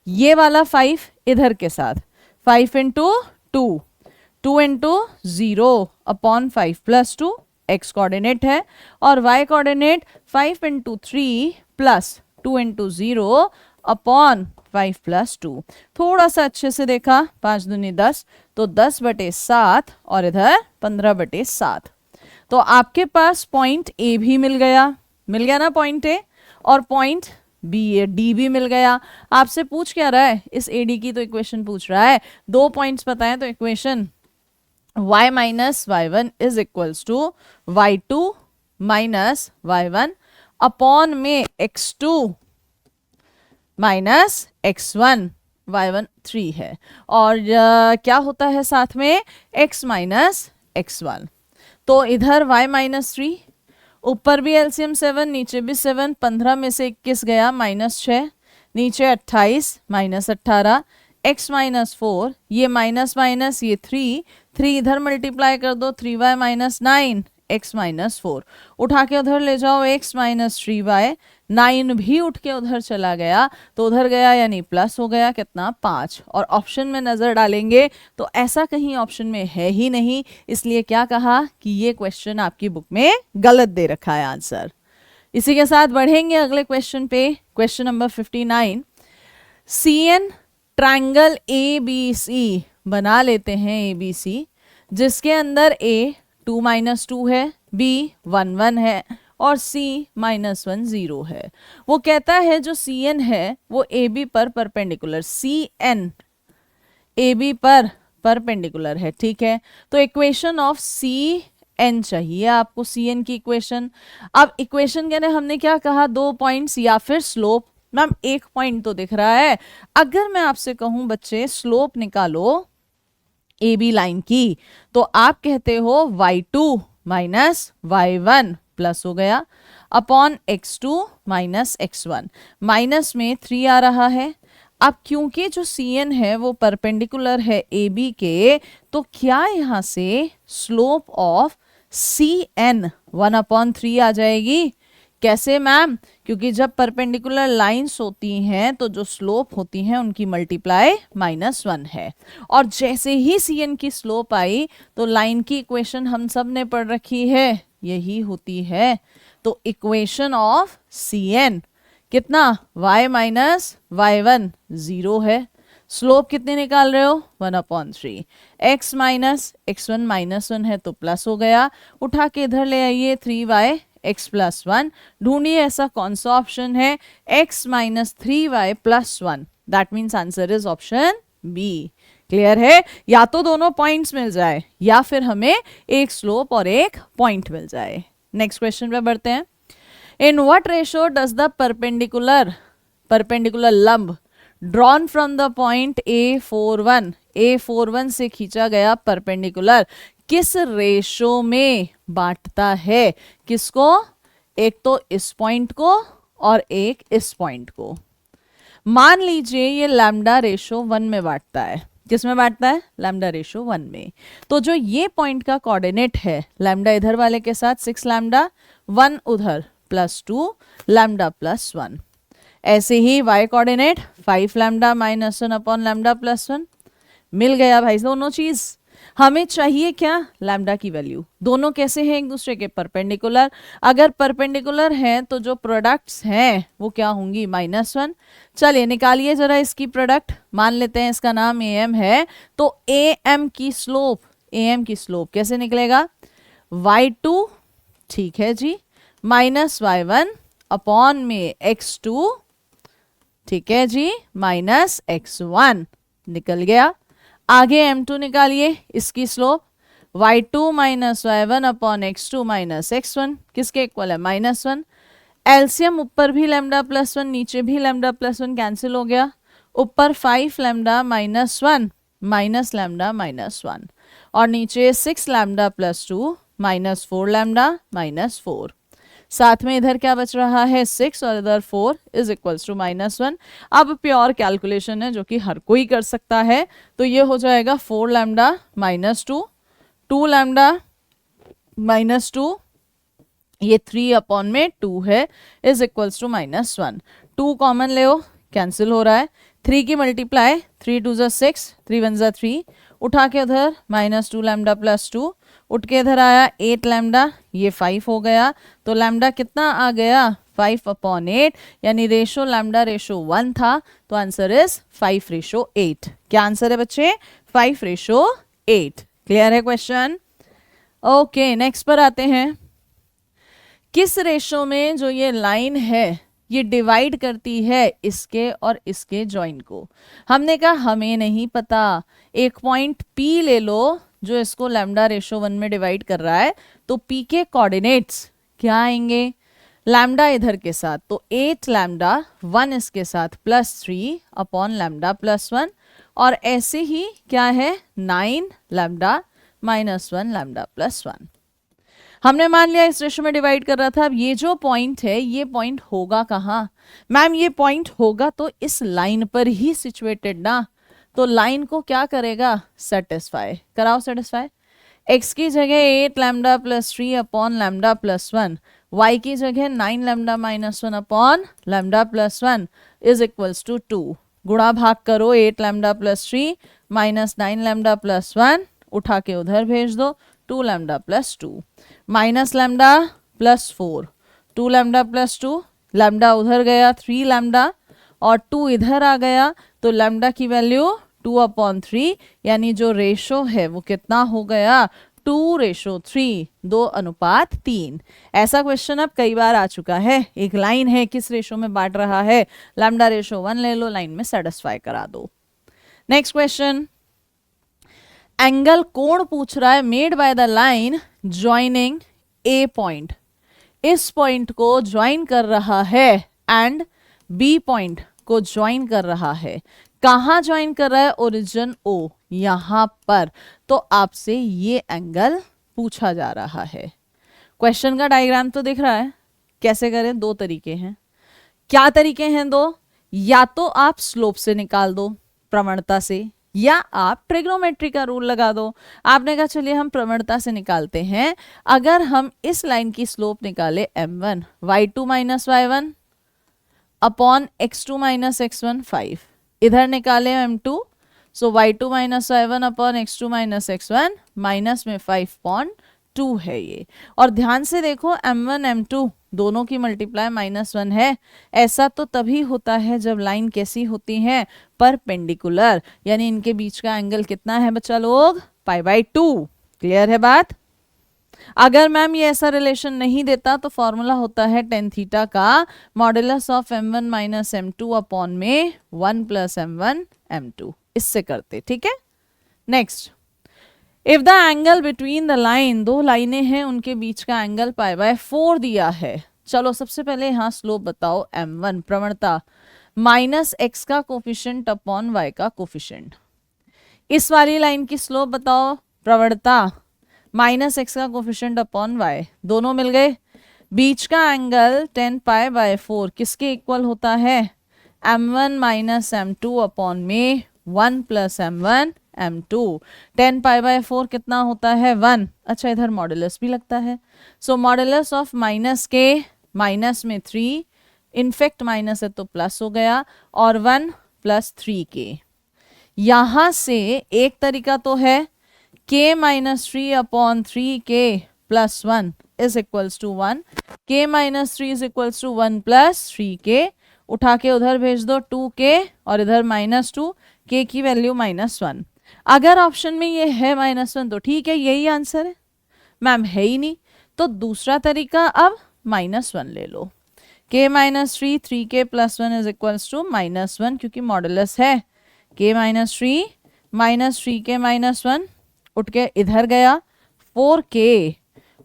ये वाला 5 इधर के साथ 5 into 2, 2 into 0 upon 5 plus 2 x coordinate है, और y coordinate 5 into 3 plus 2 into 0 upon 5 plus 2। थोड़ा सा अच्छे से देखा, 5 दूनी 10, तो 10/7 और इधर 15/7। तो आपके पास पॉइंट ए भी मिल गया ना पॉइंट ए, और पॉइंट बी डी भी मिल गया। आपसे पूछ क्या रहा है, इस एडी की तो इक्वेशन पूछ रहा है। 2 पॉइंट्स बताएं तो equation y minus y1 is equals to y2 minus y1 upon में x2 माइनस x1, y1 3 है, और क्या होता है साथ में x माइनस x1। तो इधर y माइनस 3, ऊपर भी एलसीएम 7, नीचे भी 7, 15 में से 21 गया -6, नीचे 28 -18, x माइनस 4, ये माइनस माइनस ये 3 इधर मल्टीप्लाई कर दो, 3y माइनस 9, x माइनस 4, उठा के उधर ले जाओ x माइनस 3y, 9 भी उठ के उधर चला गया, तो उधर गया यानी प्लस हो गया कितना 5। और ऑप्शन में नजर डालेंगे तो ऐसा कहीं ऑप्शन में है ही नहीं, इसलिए क्या कहा कि ये क्वेश्चन आपकी बुक में गलत दे रखा है आंसर। इसी के साथ बढ़ेंगे अगले क्वेश्चन पे, question number 59। CN triangle ABC बना लेते हैं ABC, जिसके अंदर A 2 - 2 है, B 1 1 है और C -1 0 है। वो कहता है जो CN है वो AB पर परपेंडिकुलर, CN AB पर परपेंडिकुलर है, ठीक है। तो इक्वेशन ऑफ CN चाहिए आपको, CN की इक्वेशन। अब इक्वेशन के लिए हमने क्या कहा, 2 पॉइंट्स या फिर स्लोप। मैम 1 पॉइंट तो दिख रहा है, अगर मैं आपसे कहूं बच्चे स्लोप निकालो AB लाइन की, तो आप कहते हो y2 माइनस y1 प्लस हो गया upon x2 minus x1, minus में 3 आ रहा है। अब क्योंकि जो CN है वो परपेंडिकुलर है AB के, तो क्या यहां से स्लोप ऑफ CN 1/3 आ जाएगी। कैसे मैम, क्योंकि जब परपेंडिकुलर लाइंस होती हैं तो जो स्लोप होती हैं उनकी मल्टीप्लाई -1 है, और जैसे ही CN की स्लोप आई तो लाइन की इक्वेशन हम सब ने पढ़ रखी है, यही होती है। तो इक्वेशन ऑफ CN कितना, y माइनस y1 0 है, स्लोप कितने निकाल रहे हो 1/3, x माइनस x1 -1 है तो प्लस हो गया, उठा के इधर ले आइए 3y x प्लस 1, ढूंढिए ऐसा कौन सा ऑप्शन है, x minus 3y plus 1, that means answer is option B. Clear है, या तो दोनों पॉइंट्स मिल जाए या फिर हमें एक स्लोप और एक पॉइंट मिल जाए। नेक्स्ट क्वेश्चन पे बढ़ते हैं। In what ratio does the perpendicular लंब drawn from the point A41 से खींचा गया परपेंडिकुलर किस रेशो में बांटता है, किसको, एक तो इस पॉइंट को और एक इस पॉइंट को। मान लीजिए ये लैम्डा रेशो 1 में बांटता है, किस में बांटता है, लैम्डा रेशो 1 में। तो जो ये पॉइंट का कोऑर्डिनेट है, लैम्डा इधर वाले के साथ 6 लैम्डा, 1 उधर +2 लैम्डा प्लस 1। ऐसे ही y coordinate 5 lambda -1 upon lambda plus 1। मिल गया भाई दोनों चीज। हमें चाहिए क्या, लैम्डा की वैल्यू। दोनों कैसे हैं, एक दूसरे के परपेंडिकुलर। अगर परपेंडिकुलर हैं तो जो प्रोडक्ट्स हैं वो क्या होंगी, -1। चलिए निकालिए जरा इसकी प्रोडक्ट। मान लेते हैं इसका नाम AM है, तो AM की स्लोप कैसे निकलेगा, y2, ठीक है जी, माइनस y1 अपॉन में x2, ठीक है जी, माइनस x1 निकल गया। आगे m2 निकालिए, इसकी slope y2 minus y1 upon x2 minus x1, किसके इक्वल है, -1। एलसीएम ऊपर भी लैम्डा प्लस 1 नीचे भी लैम्डा प्लस 1 कैंसिल हो गया, ऊपर 5 लैम्डा -1 माइनस लैम्डा -1 और नीचे 6 लैम्डा प्लस 2 -4 लैम्डा -4। साथ में इधर क्या बच रहा है 6 और इधर 4 इज इक्वल्स टू -1। अब प्योर कैलकुलेशन है जो कि हर कोई कर सकता है, तो ये हो जाएगा 4 लैम्डा -2, 2 लैम्डा -2, ये 3 अपॉन में 2 है इज इक्वल्स टू -1। 2 कॉमन ले, कैंसिल हो रहा है, 3 की मल्टीप्लाई 3 2 ज़ा 6, 3 1 ज़ा 3, उठा के उधर -2 लैम्डा +2, उठ के इधर आया 8 लैम्डा, ये 5 हो गया, तो लैम्डा कितना आ गया 5 अपॉन 8, यानी रेशो लैम्डा रेशो 1 था, तो आंसर इज 5:8। क्या आंसर है बच्चे 5:8। क्लियर है क्वेश्चन? ओके नेक्स्ट पर आते हैं। किस रेशो में जो ये लाइन है ये डिवाइड करती है इसके और इसके जॉइन को? हमने कहा हमें नहीं पता, एक पॉइंट P ले लो जो इसको लैम्डा रेशो 1 में डिवाइड कर रहा है, तो P के कोऑर्डिनेट्स क्या आएंगे? लैम्डा इधर के साथ तो 8 लैम्डा 1 इसके साथ +3 अपॉन लैम्डा +1, और ऐसे ही क्या है 9 लैम्डा -1 लैम्डा +1। हमने मान लिया इस रेशो में डिवाइड कर रहा था। अब ये जो पॉइंट है ये पॉइंट होगा कहाँ? मैम ये पॉइंट होगा तो इस लाइन पर ही सिचुएटेड ना, तो लाइन को क्या करेगा सेटिस्फाई कराओ, सेटिस्फाई। x की जगह 8 लैम्डा +3 अपॉन लैम्डा +1, y की जगह 9 lambda -1 upon lambda +1 is equals to 2। गुणा भाग करो 8 लैम्डा +3 -9 लैम्डा +1, उठा के उधर भेज दो 2 lambda +2 minus lambda +4, 2 lambda +2, lambda उधर गया 3 लैम्डा और 2 इधर आ गया, तो लैम्डा की वैल्यू 2/3, यानी जो रेशो है वो कितना हो गया 2:3, 2:3। ऐसा क्वेश्चन अब कई बार आ चुका है। एक लाइन है किस रेशो में बांट रहा है, लैम्डा रेशो 1 ले लो, लाइन में सेटिस्फाई करा दो। नेक्स्ट क्वेश्चन, एंगल कोण पूछ रहा है made by the line joining A point, इस पॉइंट को ज्वाइन कर रहा है एंड बी पॉइंट को ज्वाइन कर रहा है। कहाँ ज्वाइन कर रहा है? ओरिजिन ओ, यहां पर। तो आपसे ये एंगल पूछा जा रहा है। क्वेश्चन का डायग्राम तो दिख रहा है, कैसे करें? दो तरीके हैं। क्या तरीके हैं दो? या तो आप स्लोप से निकाल दो प्रवणता से, या आप ट्रिग्नोमेट्री का रूल लगा दो। आपने कहा चलिए हम प्रवणता से निकालते हैं। अगर हम इस लाइन की स्लोप निकाले m1 y2 - y1 upon x2 - x1 5, इधर निकाले m2, सो y2 - y1 upon x2 - x1 minus में 5.2 है ये। और ध्यान से देखो m1 m2 दोनों की मल्टीप्लाई -1 है। ऐसा तो तभी होता है जब लाइन कैसी होती है परपेंडिकुलर, यानी इनके बीच का एंगल कितना है बच्चा लोग π/2। क्लियर है बात? अगर मैम ये ऐसा रिलेशन नहीं देता तो फॉर्मूला होता है tan थीटा का modulus of m1 - m2 upon में 1 + m1 m2, इससे करते। ठीक है, next, if the angle between the line, दो लाइनें हैं उनके बीच का एंगल π/4 दिया है। चलो सबसे पहले यहाँ स्लोप बताओ m1 प्रवणता -x का कोफिशिएंट अपॉन y का कोफिशिएंट। इस वाली लाइन की स्लोप बताओ प्रवणता -x का कोफिशिएंट अपॉन y, दोनों मिल गए। बीच का एंगल tan π/4 किसके इक्वल होता है? m1 - m2 अपॉन में 1 + m1 m2। tan π/4 कितना होता है 1। अच्छा इधर मॉडुलस भी लगता है, सो मॉडुलस ऑफ माइनस के माइनस में 3, इनफेक्ट माइनस है तो प्लस हो गया, और 1 + 3k। यहां से एक तरीका तो है k - 3 upon 3k + 1 is equals to 1, k - 3 is equals to 1 + 3k, उठा के उधर भेज दो 2k और इधर -2, k की वैल्यू -1। अगर ऑप्शन में ये है -1 तो ठीक है, यही आंसर है। मैम है ही नहीं तो दूसरा तरीका, अब -1 ले लो, k - 3 3k + 1 is equals to -1, क्योंकि मॉडुलस है। k - 3 -3k -1 उठ के इधर गया 4k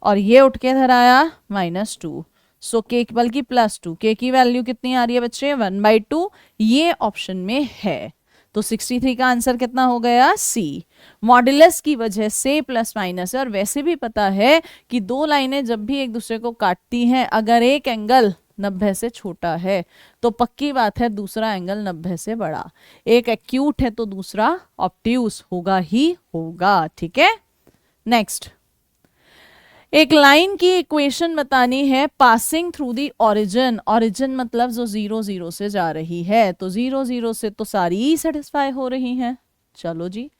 और ये उठ के इधर आया -2, सो k बल्कि +2, k की वैल्यू कितनी आ रही है बच्चे 1/2, ये ऑप्शन में है। तो 63 का आंसर कितना हो गया, सी। मॉड्यूलस की वजह से प्लस माइनस है, और वैसे भी पता है कि दो लाइनें जब भी एक दूसरे को काटती हैं, अगर एक एंगल 90 से छोटा है तो पक्की बात है दूसरा एंगल 90 से बड़ा। एक एक्यूट है तो दूसरा ऑब्ट्यूस होगा ही होगा। ठीक है, नेक्स्ट। एक लाइन की इक्वेशन बतानी है passing through the origin. Origin मतलब जो 0 0 से जा रही है, तो 0 0 से तो सारी सेटिस्फाई हो रही हैं। चलो जी,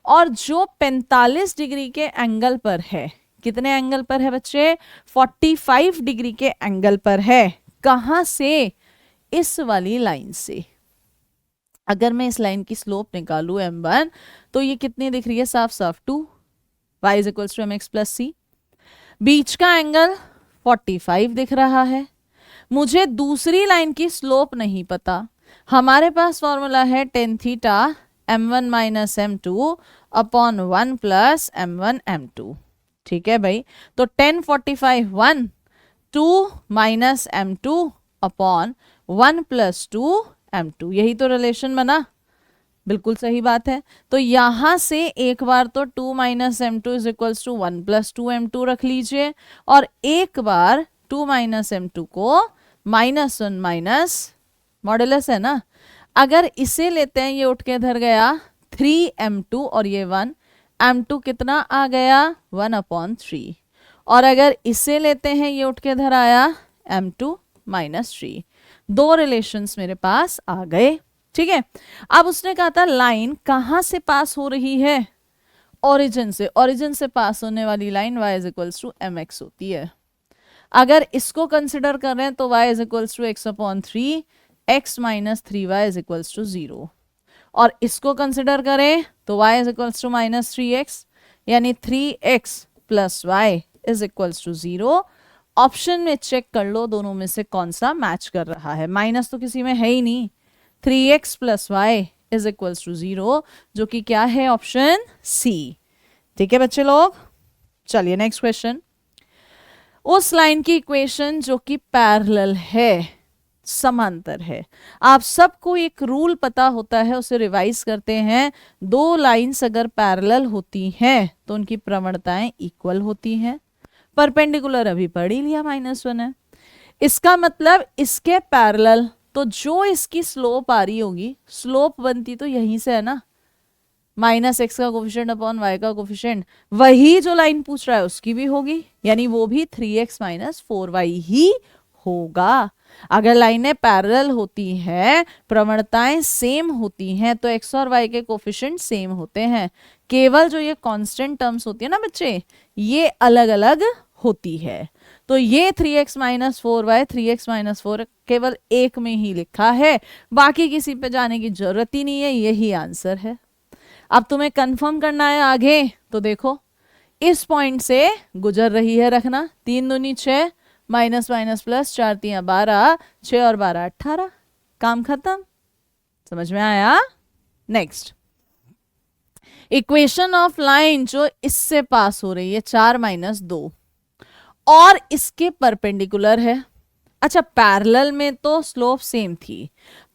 और जो 45 डिग्री के एंगल पर है, कितने एंगल पर है बच्चे, 45 डिग्री के एंगल पर है। कहां से, इस वाली लाइन से। अगर मैं इस लाइन की स्लोप निकालू m1, तो ये कितनी दिख रही है, साफ साफ 2, y is equals to mx plus C. बीच का एंगल 45 दिख रहा है। मुझे दूसरी लाइन की स्लोप नहीं पता। हमारे पास फॉर्मूला है tan theta m1 minus m2 upon 1 plus m1 m2। ठीक है भाई, तो 10 45 1, 2 minus m2 upon 1 plus 2 m2, यही तो रिलेशन बना। बिल्कुल सही बात है। तो यहां से एक बार तो 2 minus m2 is equals to 1 plus 2m2 रख लीजिए, और एक बार 2 माइनस m2 को माइनस 1 माइनस मॉडुलस है ना, अगर इसे लेते हैं ये उठ के इधर गया 3m2 और ये 1, m2 कितना आ गया 1 अपॉन 3, और अगर इसे लेते हैं ये उठ के इधर आया m2 माइनस 3। दो रिलेशंस मेरे पास आ गए। ठीक है, अब उसने कहा था लाइन कहां से पास हो रही है, ओरिजिन से। ओरिजिन से पास होने वाली line y is equals to mx होती है। अगर इसको कंसिडर कर रहे हैं तो y is equals to x upon 3, x minus 3y is equals to 0, और इसको कंसिडर करें तो y is equals to minus 3x, यानी 3x plus y is equals to 0। Option में चेक कर लो दोनों में से कौन सा मैच कर रहा है। माइनस तो किसी में है ही नहीं, 3x plus y is equals to 0, जो कि क्या है, ऑप्शन सी। ठीक है बच्चे लोग, चलिए नेक्स्ट क्वेश्चन। उस लाइन की इक्वेशन जो कि पैरेलल है, समांतर है। आप सबको एक रूल पता होता है, उसे रिवाइज करते हैं। दो लाइंस अगर पैरेलल होती हैं तो उनकी प्रवणताएं इक्वल होती हैं। परपेंडिकुलर अभी पढ़ ही लिया, -1 है। इसका मतलब इसके पैरेलल, तो जो इसकी स्लोप आ रही होगी, स्लोप बनती तो यहीं से है ना, माइनस एक्स का कोफिशिएंट अपॉन वाई का कोफिशिएंट, वही जो लाइन पूछ रहा है उसकी भी होगी, यानी वो भी 3x माइनस 4y ही होगा। अगर लाइनें पैरेलल होती हैं, प्रवणताएं सेम होती हैं, तो x और y के कोफिशिएंट सेम होते हैं। केवल जो ये कांस्टेंट टर्म्स होती है ना बच्चे, ये अलग अलग होती है। तो ये 3x minus 4y, 3x minus 4 केवल एक में ही लिखा है, बाकी किसी पे जाने की जरूरत ही नहीं है, यही आंसर है। अब तुम्हें कंफर्म करना है आगे, तो देखो इस पॉइंट से गुजर रही है, रखना 3 दूनी 6, माइनस माइनस प्लस, 4 3 12, 6 और 12 18, काम खत्म। समझ में आया? नेक्स्ट, इक्वेशन ऑफ लाइन जो इससे पास हो रही है 4 माइनस 2 और इसके परपेंडिकुलर है। अच्छा, पैरेलल में तो स्लोप सेम थी,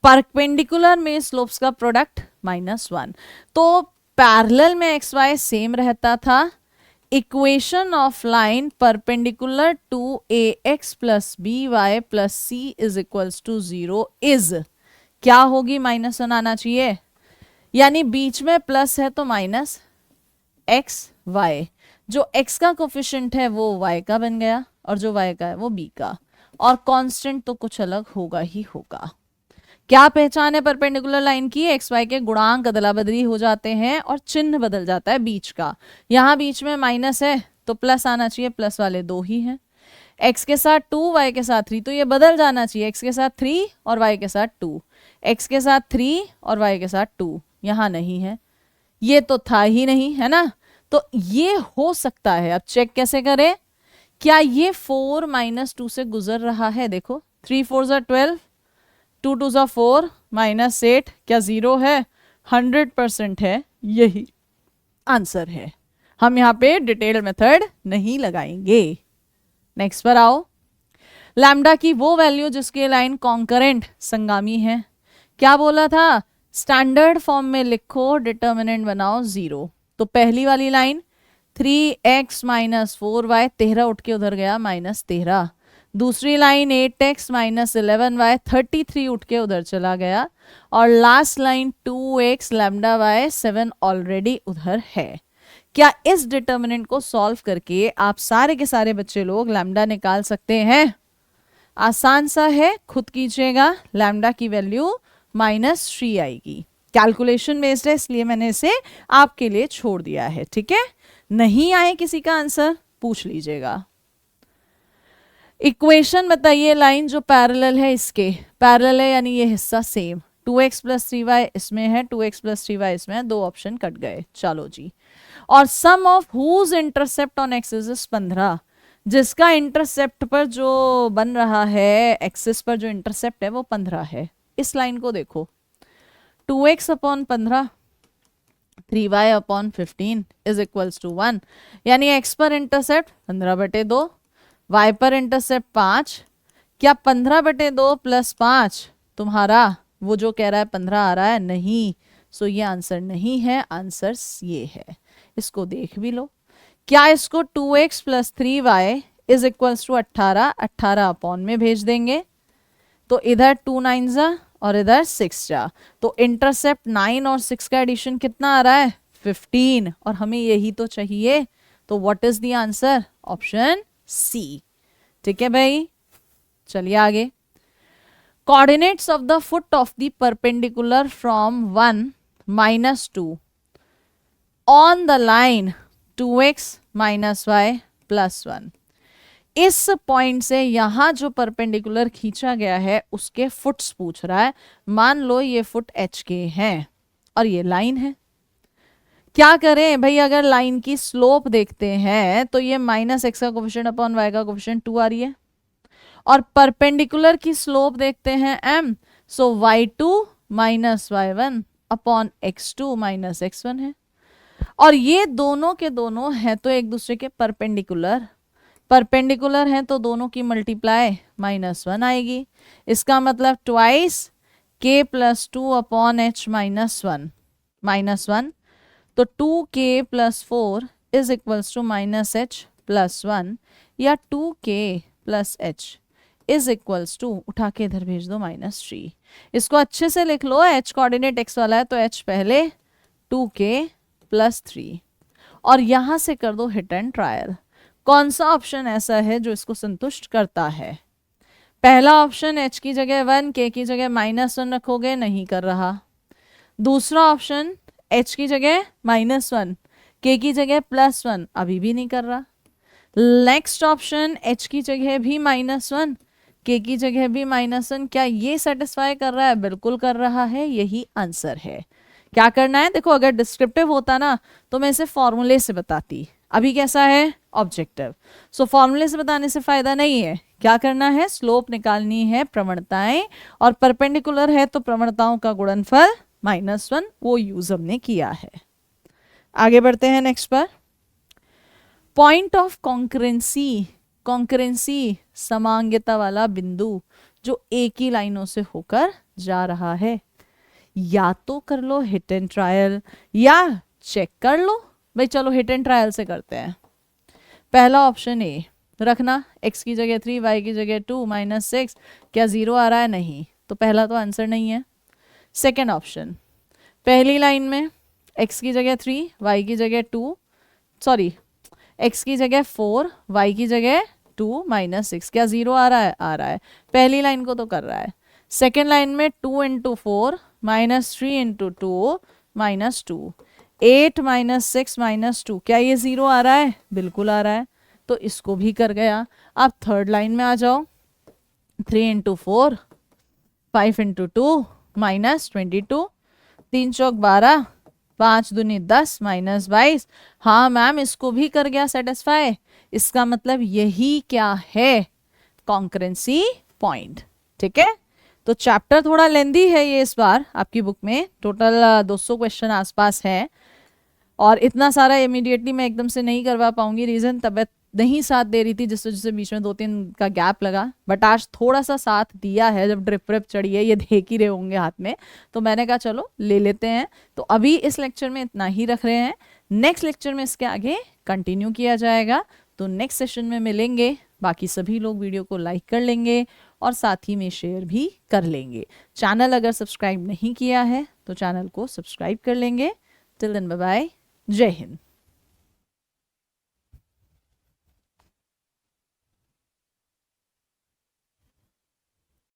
परपेंडिकुलर में स्लोप्स का प्रोडक्ट -1, तो पैरेलल में एक्स वाई सेम रहता था। Equation of line perpendicular to A x plus B y plus C is equals to 0 is क्या होगी, -1 आना चाहिए, यानी बीच में प्लस है तो माइनस एक्स वाई, जो x का कोफिशिएंट है वो y का बन गया, और जो y का है वो b का, और कांस्टेंट तो कुछ अलग होगा ही होगा। क्या पहचान है परपेंडिकुलर लाइन की, एक्स वाई के गुणांक अदला बदली हो जाते हैं और चिन्ह बदल जाता है बीच का। यहाँ बीच में माइनस है तो प्लस आना चाहिए, प्लस वाले 2 ही हैं। x के साथ 2, y के साथ 3, तो ये बदल जाना चाहिए, x के साथ 3 और y के साथ 2, x के साथ 3 और y के साथ 2, यहाँ नहीं है, ये तो था ही नहीं, है ना। तो ये हो सकता है, अब चेक कैसे करें, क्या ये 4 माइनस 2 से गुजर रहा है, देखो 3 4 12, 2 2 4, -8, क्या 0 है, 100% है, यही आंसर है। हम यहाँ पे डिटेल मेथड नहीं लगाएंगे। नेक्स्ट पर आओ, लैम्डा की वो वैल्यू जिसके लाइन कॉन्करेंट संगामी है। क्या बोला था, स्टैंडर्ड फॉर्म में लिखो, डिटर्मिनेंट बनाओ 0। तो पहली वाली लाइन 3x माइनस 4y, 13 उठ के उधर गया -13। दूसरी लाइन 8x माइनस 11y, 33 उठ के उधर चला गया। और last line 2x lambda y, 7 already उधर है। क्या इस डिटर्मिनेंट को सॉल्व करके आप सारे के सारे बच्चे लोग लैम्डा निकाल सकते हैं? आसान सा है, खुद कीजिएगा। लैम्डा की वैल्यू -3 आएगी। कैलकुलेशन बेस्ड है, इसलिए मैंने इसे आपके लिए छोड़ दिया है, ठीक है। नहीं आए किसी का आंसर पूछ लीजिएगा। इक्वेशन बताइए, लाइन जो पैरेलल है इसके, पैरेलल है यानी ये हिस्सा सेम। 2x प्लस 3y इसमें है, 2x प्लस 3y इसमें है, 2 ऑप्शन कट गए। चलो जी। और sum of whose intercept on axis is 15, जिसका इंटरसेप्ट पर जो बन रहा है, एक्सिस पर जो इंटरसेप्ट है वो 15 है। इस लाइन को देखो, 2x upon 15, 3y upon 15 is equals to 1, यानी x पर इंटरसेप्ट 15/2, y पर इंटरसेप्ट 5। क्या 15/2 प्लस 5 तुम्हारा वो जो कह रहा है 15 आ रहा है? नहीं। सो ये आंसर नहीं है, आंसर ये है। इसको देख भी लो। क्या इसको 2x plus 3y is equals to 18 upon में भेज देंगे, तो इधर 2 9 जा और इधर 6 जा, तो इंटरसेप्ट 9 और 6 का एडिशन कितना आ रहा है? 15। और हमें यही तो चाहिए, तो what is the answer? Option C. ठीक है भाई, चलिए आगे। Coordinates of the foot of the perpendicular from 1 -2 on the line 2x minus y plus 1। इस पॉइंट से यहां जो परपेंडिकुलर खींचा गया है उसके फुट्स पूछ रहा है। मान लो ये फुट h के हैं और ये लाइन है। क्या करें भाई, अगर लाइन की स्लोप देखते हैं तो ये -x का कोफिशिएंट अपॉन y का कोफिशिएंट 2 आ रही है, और परपेंडिकुलर की स्लोप देखते हैं m, सो y2 minus y1 upon x2 minus x1 है। और ये दोनों के दोनों हैं तो एक दूसरे के परपेंडिकुलर, परपेंडिकुलर हैं तो दोनों की मल्टीप्लाई -1 आएगी। इसका मतलब twice k plus 2 upon h -1, तो 2k plus 4 is equals to -h plus 1, या 2k plus h is equals to, उठा के इधर भेज दो, -3। इसको अच्छे से लिख लो, h कोऑर्डिनेट x वाला है तो h पहले 2k प्लस 3, और यहां से कर दो हिट एंड ट्रायल। कौन सा ऑप्शन ऐसा है जो इसको संतुष्ट करता है? पहला ऑप्शन h की जगह 1, k की जगह -1 रखोगे, नहीं कर रहा। दूसरा ऑप्शन h की जगह -1, k की जगह +1, अभी भी नहीं कर रहा। नेक्स्ट ऑप्शन h की जगह भी -1, k की जगह भी -1, क्या ये सेटिस्फाई कर रहा है? बिल्कुल कर रहा है, यही आंसर है। क्या करना है देखो, अगर डिस्क्रिप्टिव होता ना तो मैं इसे फॉर्मूले से बताती, अभी कैसा है? ऑब्जेक्टिव। सो फॉर्मूले से बताने से फायदा नहीं है। क्या करना है? स्लोप निकालनी है, प्रवणताएं, और परपेंडिकुलर है तो प्रवणताओं का गुणनफल -1, वो यूज हमने किया है। आगे बढ़ते हैं नेक्स्ट पर। पॉइंट ऑफ कॉन्करेंसी, कॉन्करेंसी समांगता वाला बिंदु जो एक ही लाइनों से होकर जा रहा है। या तो कर लो हिट एंड ट्रायल या चेक कर लो। भाई चलो हिट एंड ट्रायल से करते हैं। पहला ऑप्शन ए रखना, x की जगह 3, y की जगह 2 -6, क्या 0 आ रहा है? नहीं, तो पहला तो आंसर नहीं है। सेकेंड ऑप्शन, पहली लाइन में x की जगह 3, y की जगह 2, सॉरी x की जगह 4, y की जगह 2 -6, क्या 0 आ रहा है? आ रहा है। पहली लाइन को तो कर रहा है। सेकेंड लाइन में 2 × 4 -3 × 2 -2, 8 -6 -2, क्या ये 0 आ रहा है? बिल्कुल आ रहा है, तो इसको भी कर गया। अब थर्ड लाइन में आ जाओ, 3 × 4 5 × 2 -22, 3 चौक 12, 5 दूनी 10 -22। हाँ मैम, इसको भी कर गया सेटिस्फाई। इसका मतलब यही क्या है? Concurrency point. ठीक है, तो चैप्टर थोड़ा लेंदी है ये इस बार आपकी बुक में, टोटल 200 क्वेश्चन आसपास है, और इतना सारा इमीडिएटली मैं एकदम से नहीं करवा पाऊंगी, रीज़न तबीयत नहीं साथ दे रही थी, जिस वजह से बीच में 2-3 का गैप लगा, बट आज थोड़ा सा साथ दिया है। जब ड्रिप व्रिप चढ़ी है, ये देख ही रहे होंगे हाथ में, तो मैंने कहा चलो ले लेते हैं। तो अभी इस लेक्चर में इतना ही रख रहे हैं, नेक्स्ट लेक्चर में इसके आगे कंटिन्यू किया जाएगा। तो नेक्स्ट सेशन में मिलेंगे। बाकी सभी लोग वीडियो को लाइक कर लेंगे और साथ ही में शेयर भी कर लेंगे। चैनल अगर सब्सक्राइब नहीं किया है तो चैनल को सब्सक्राइब कर लेंगे। टिल देन बाय बाय, जय हिंद।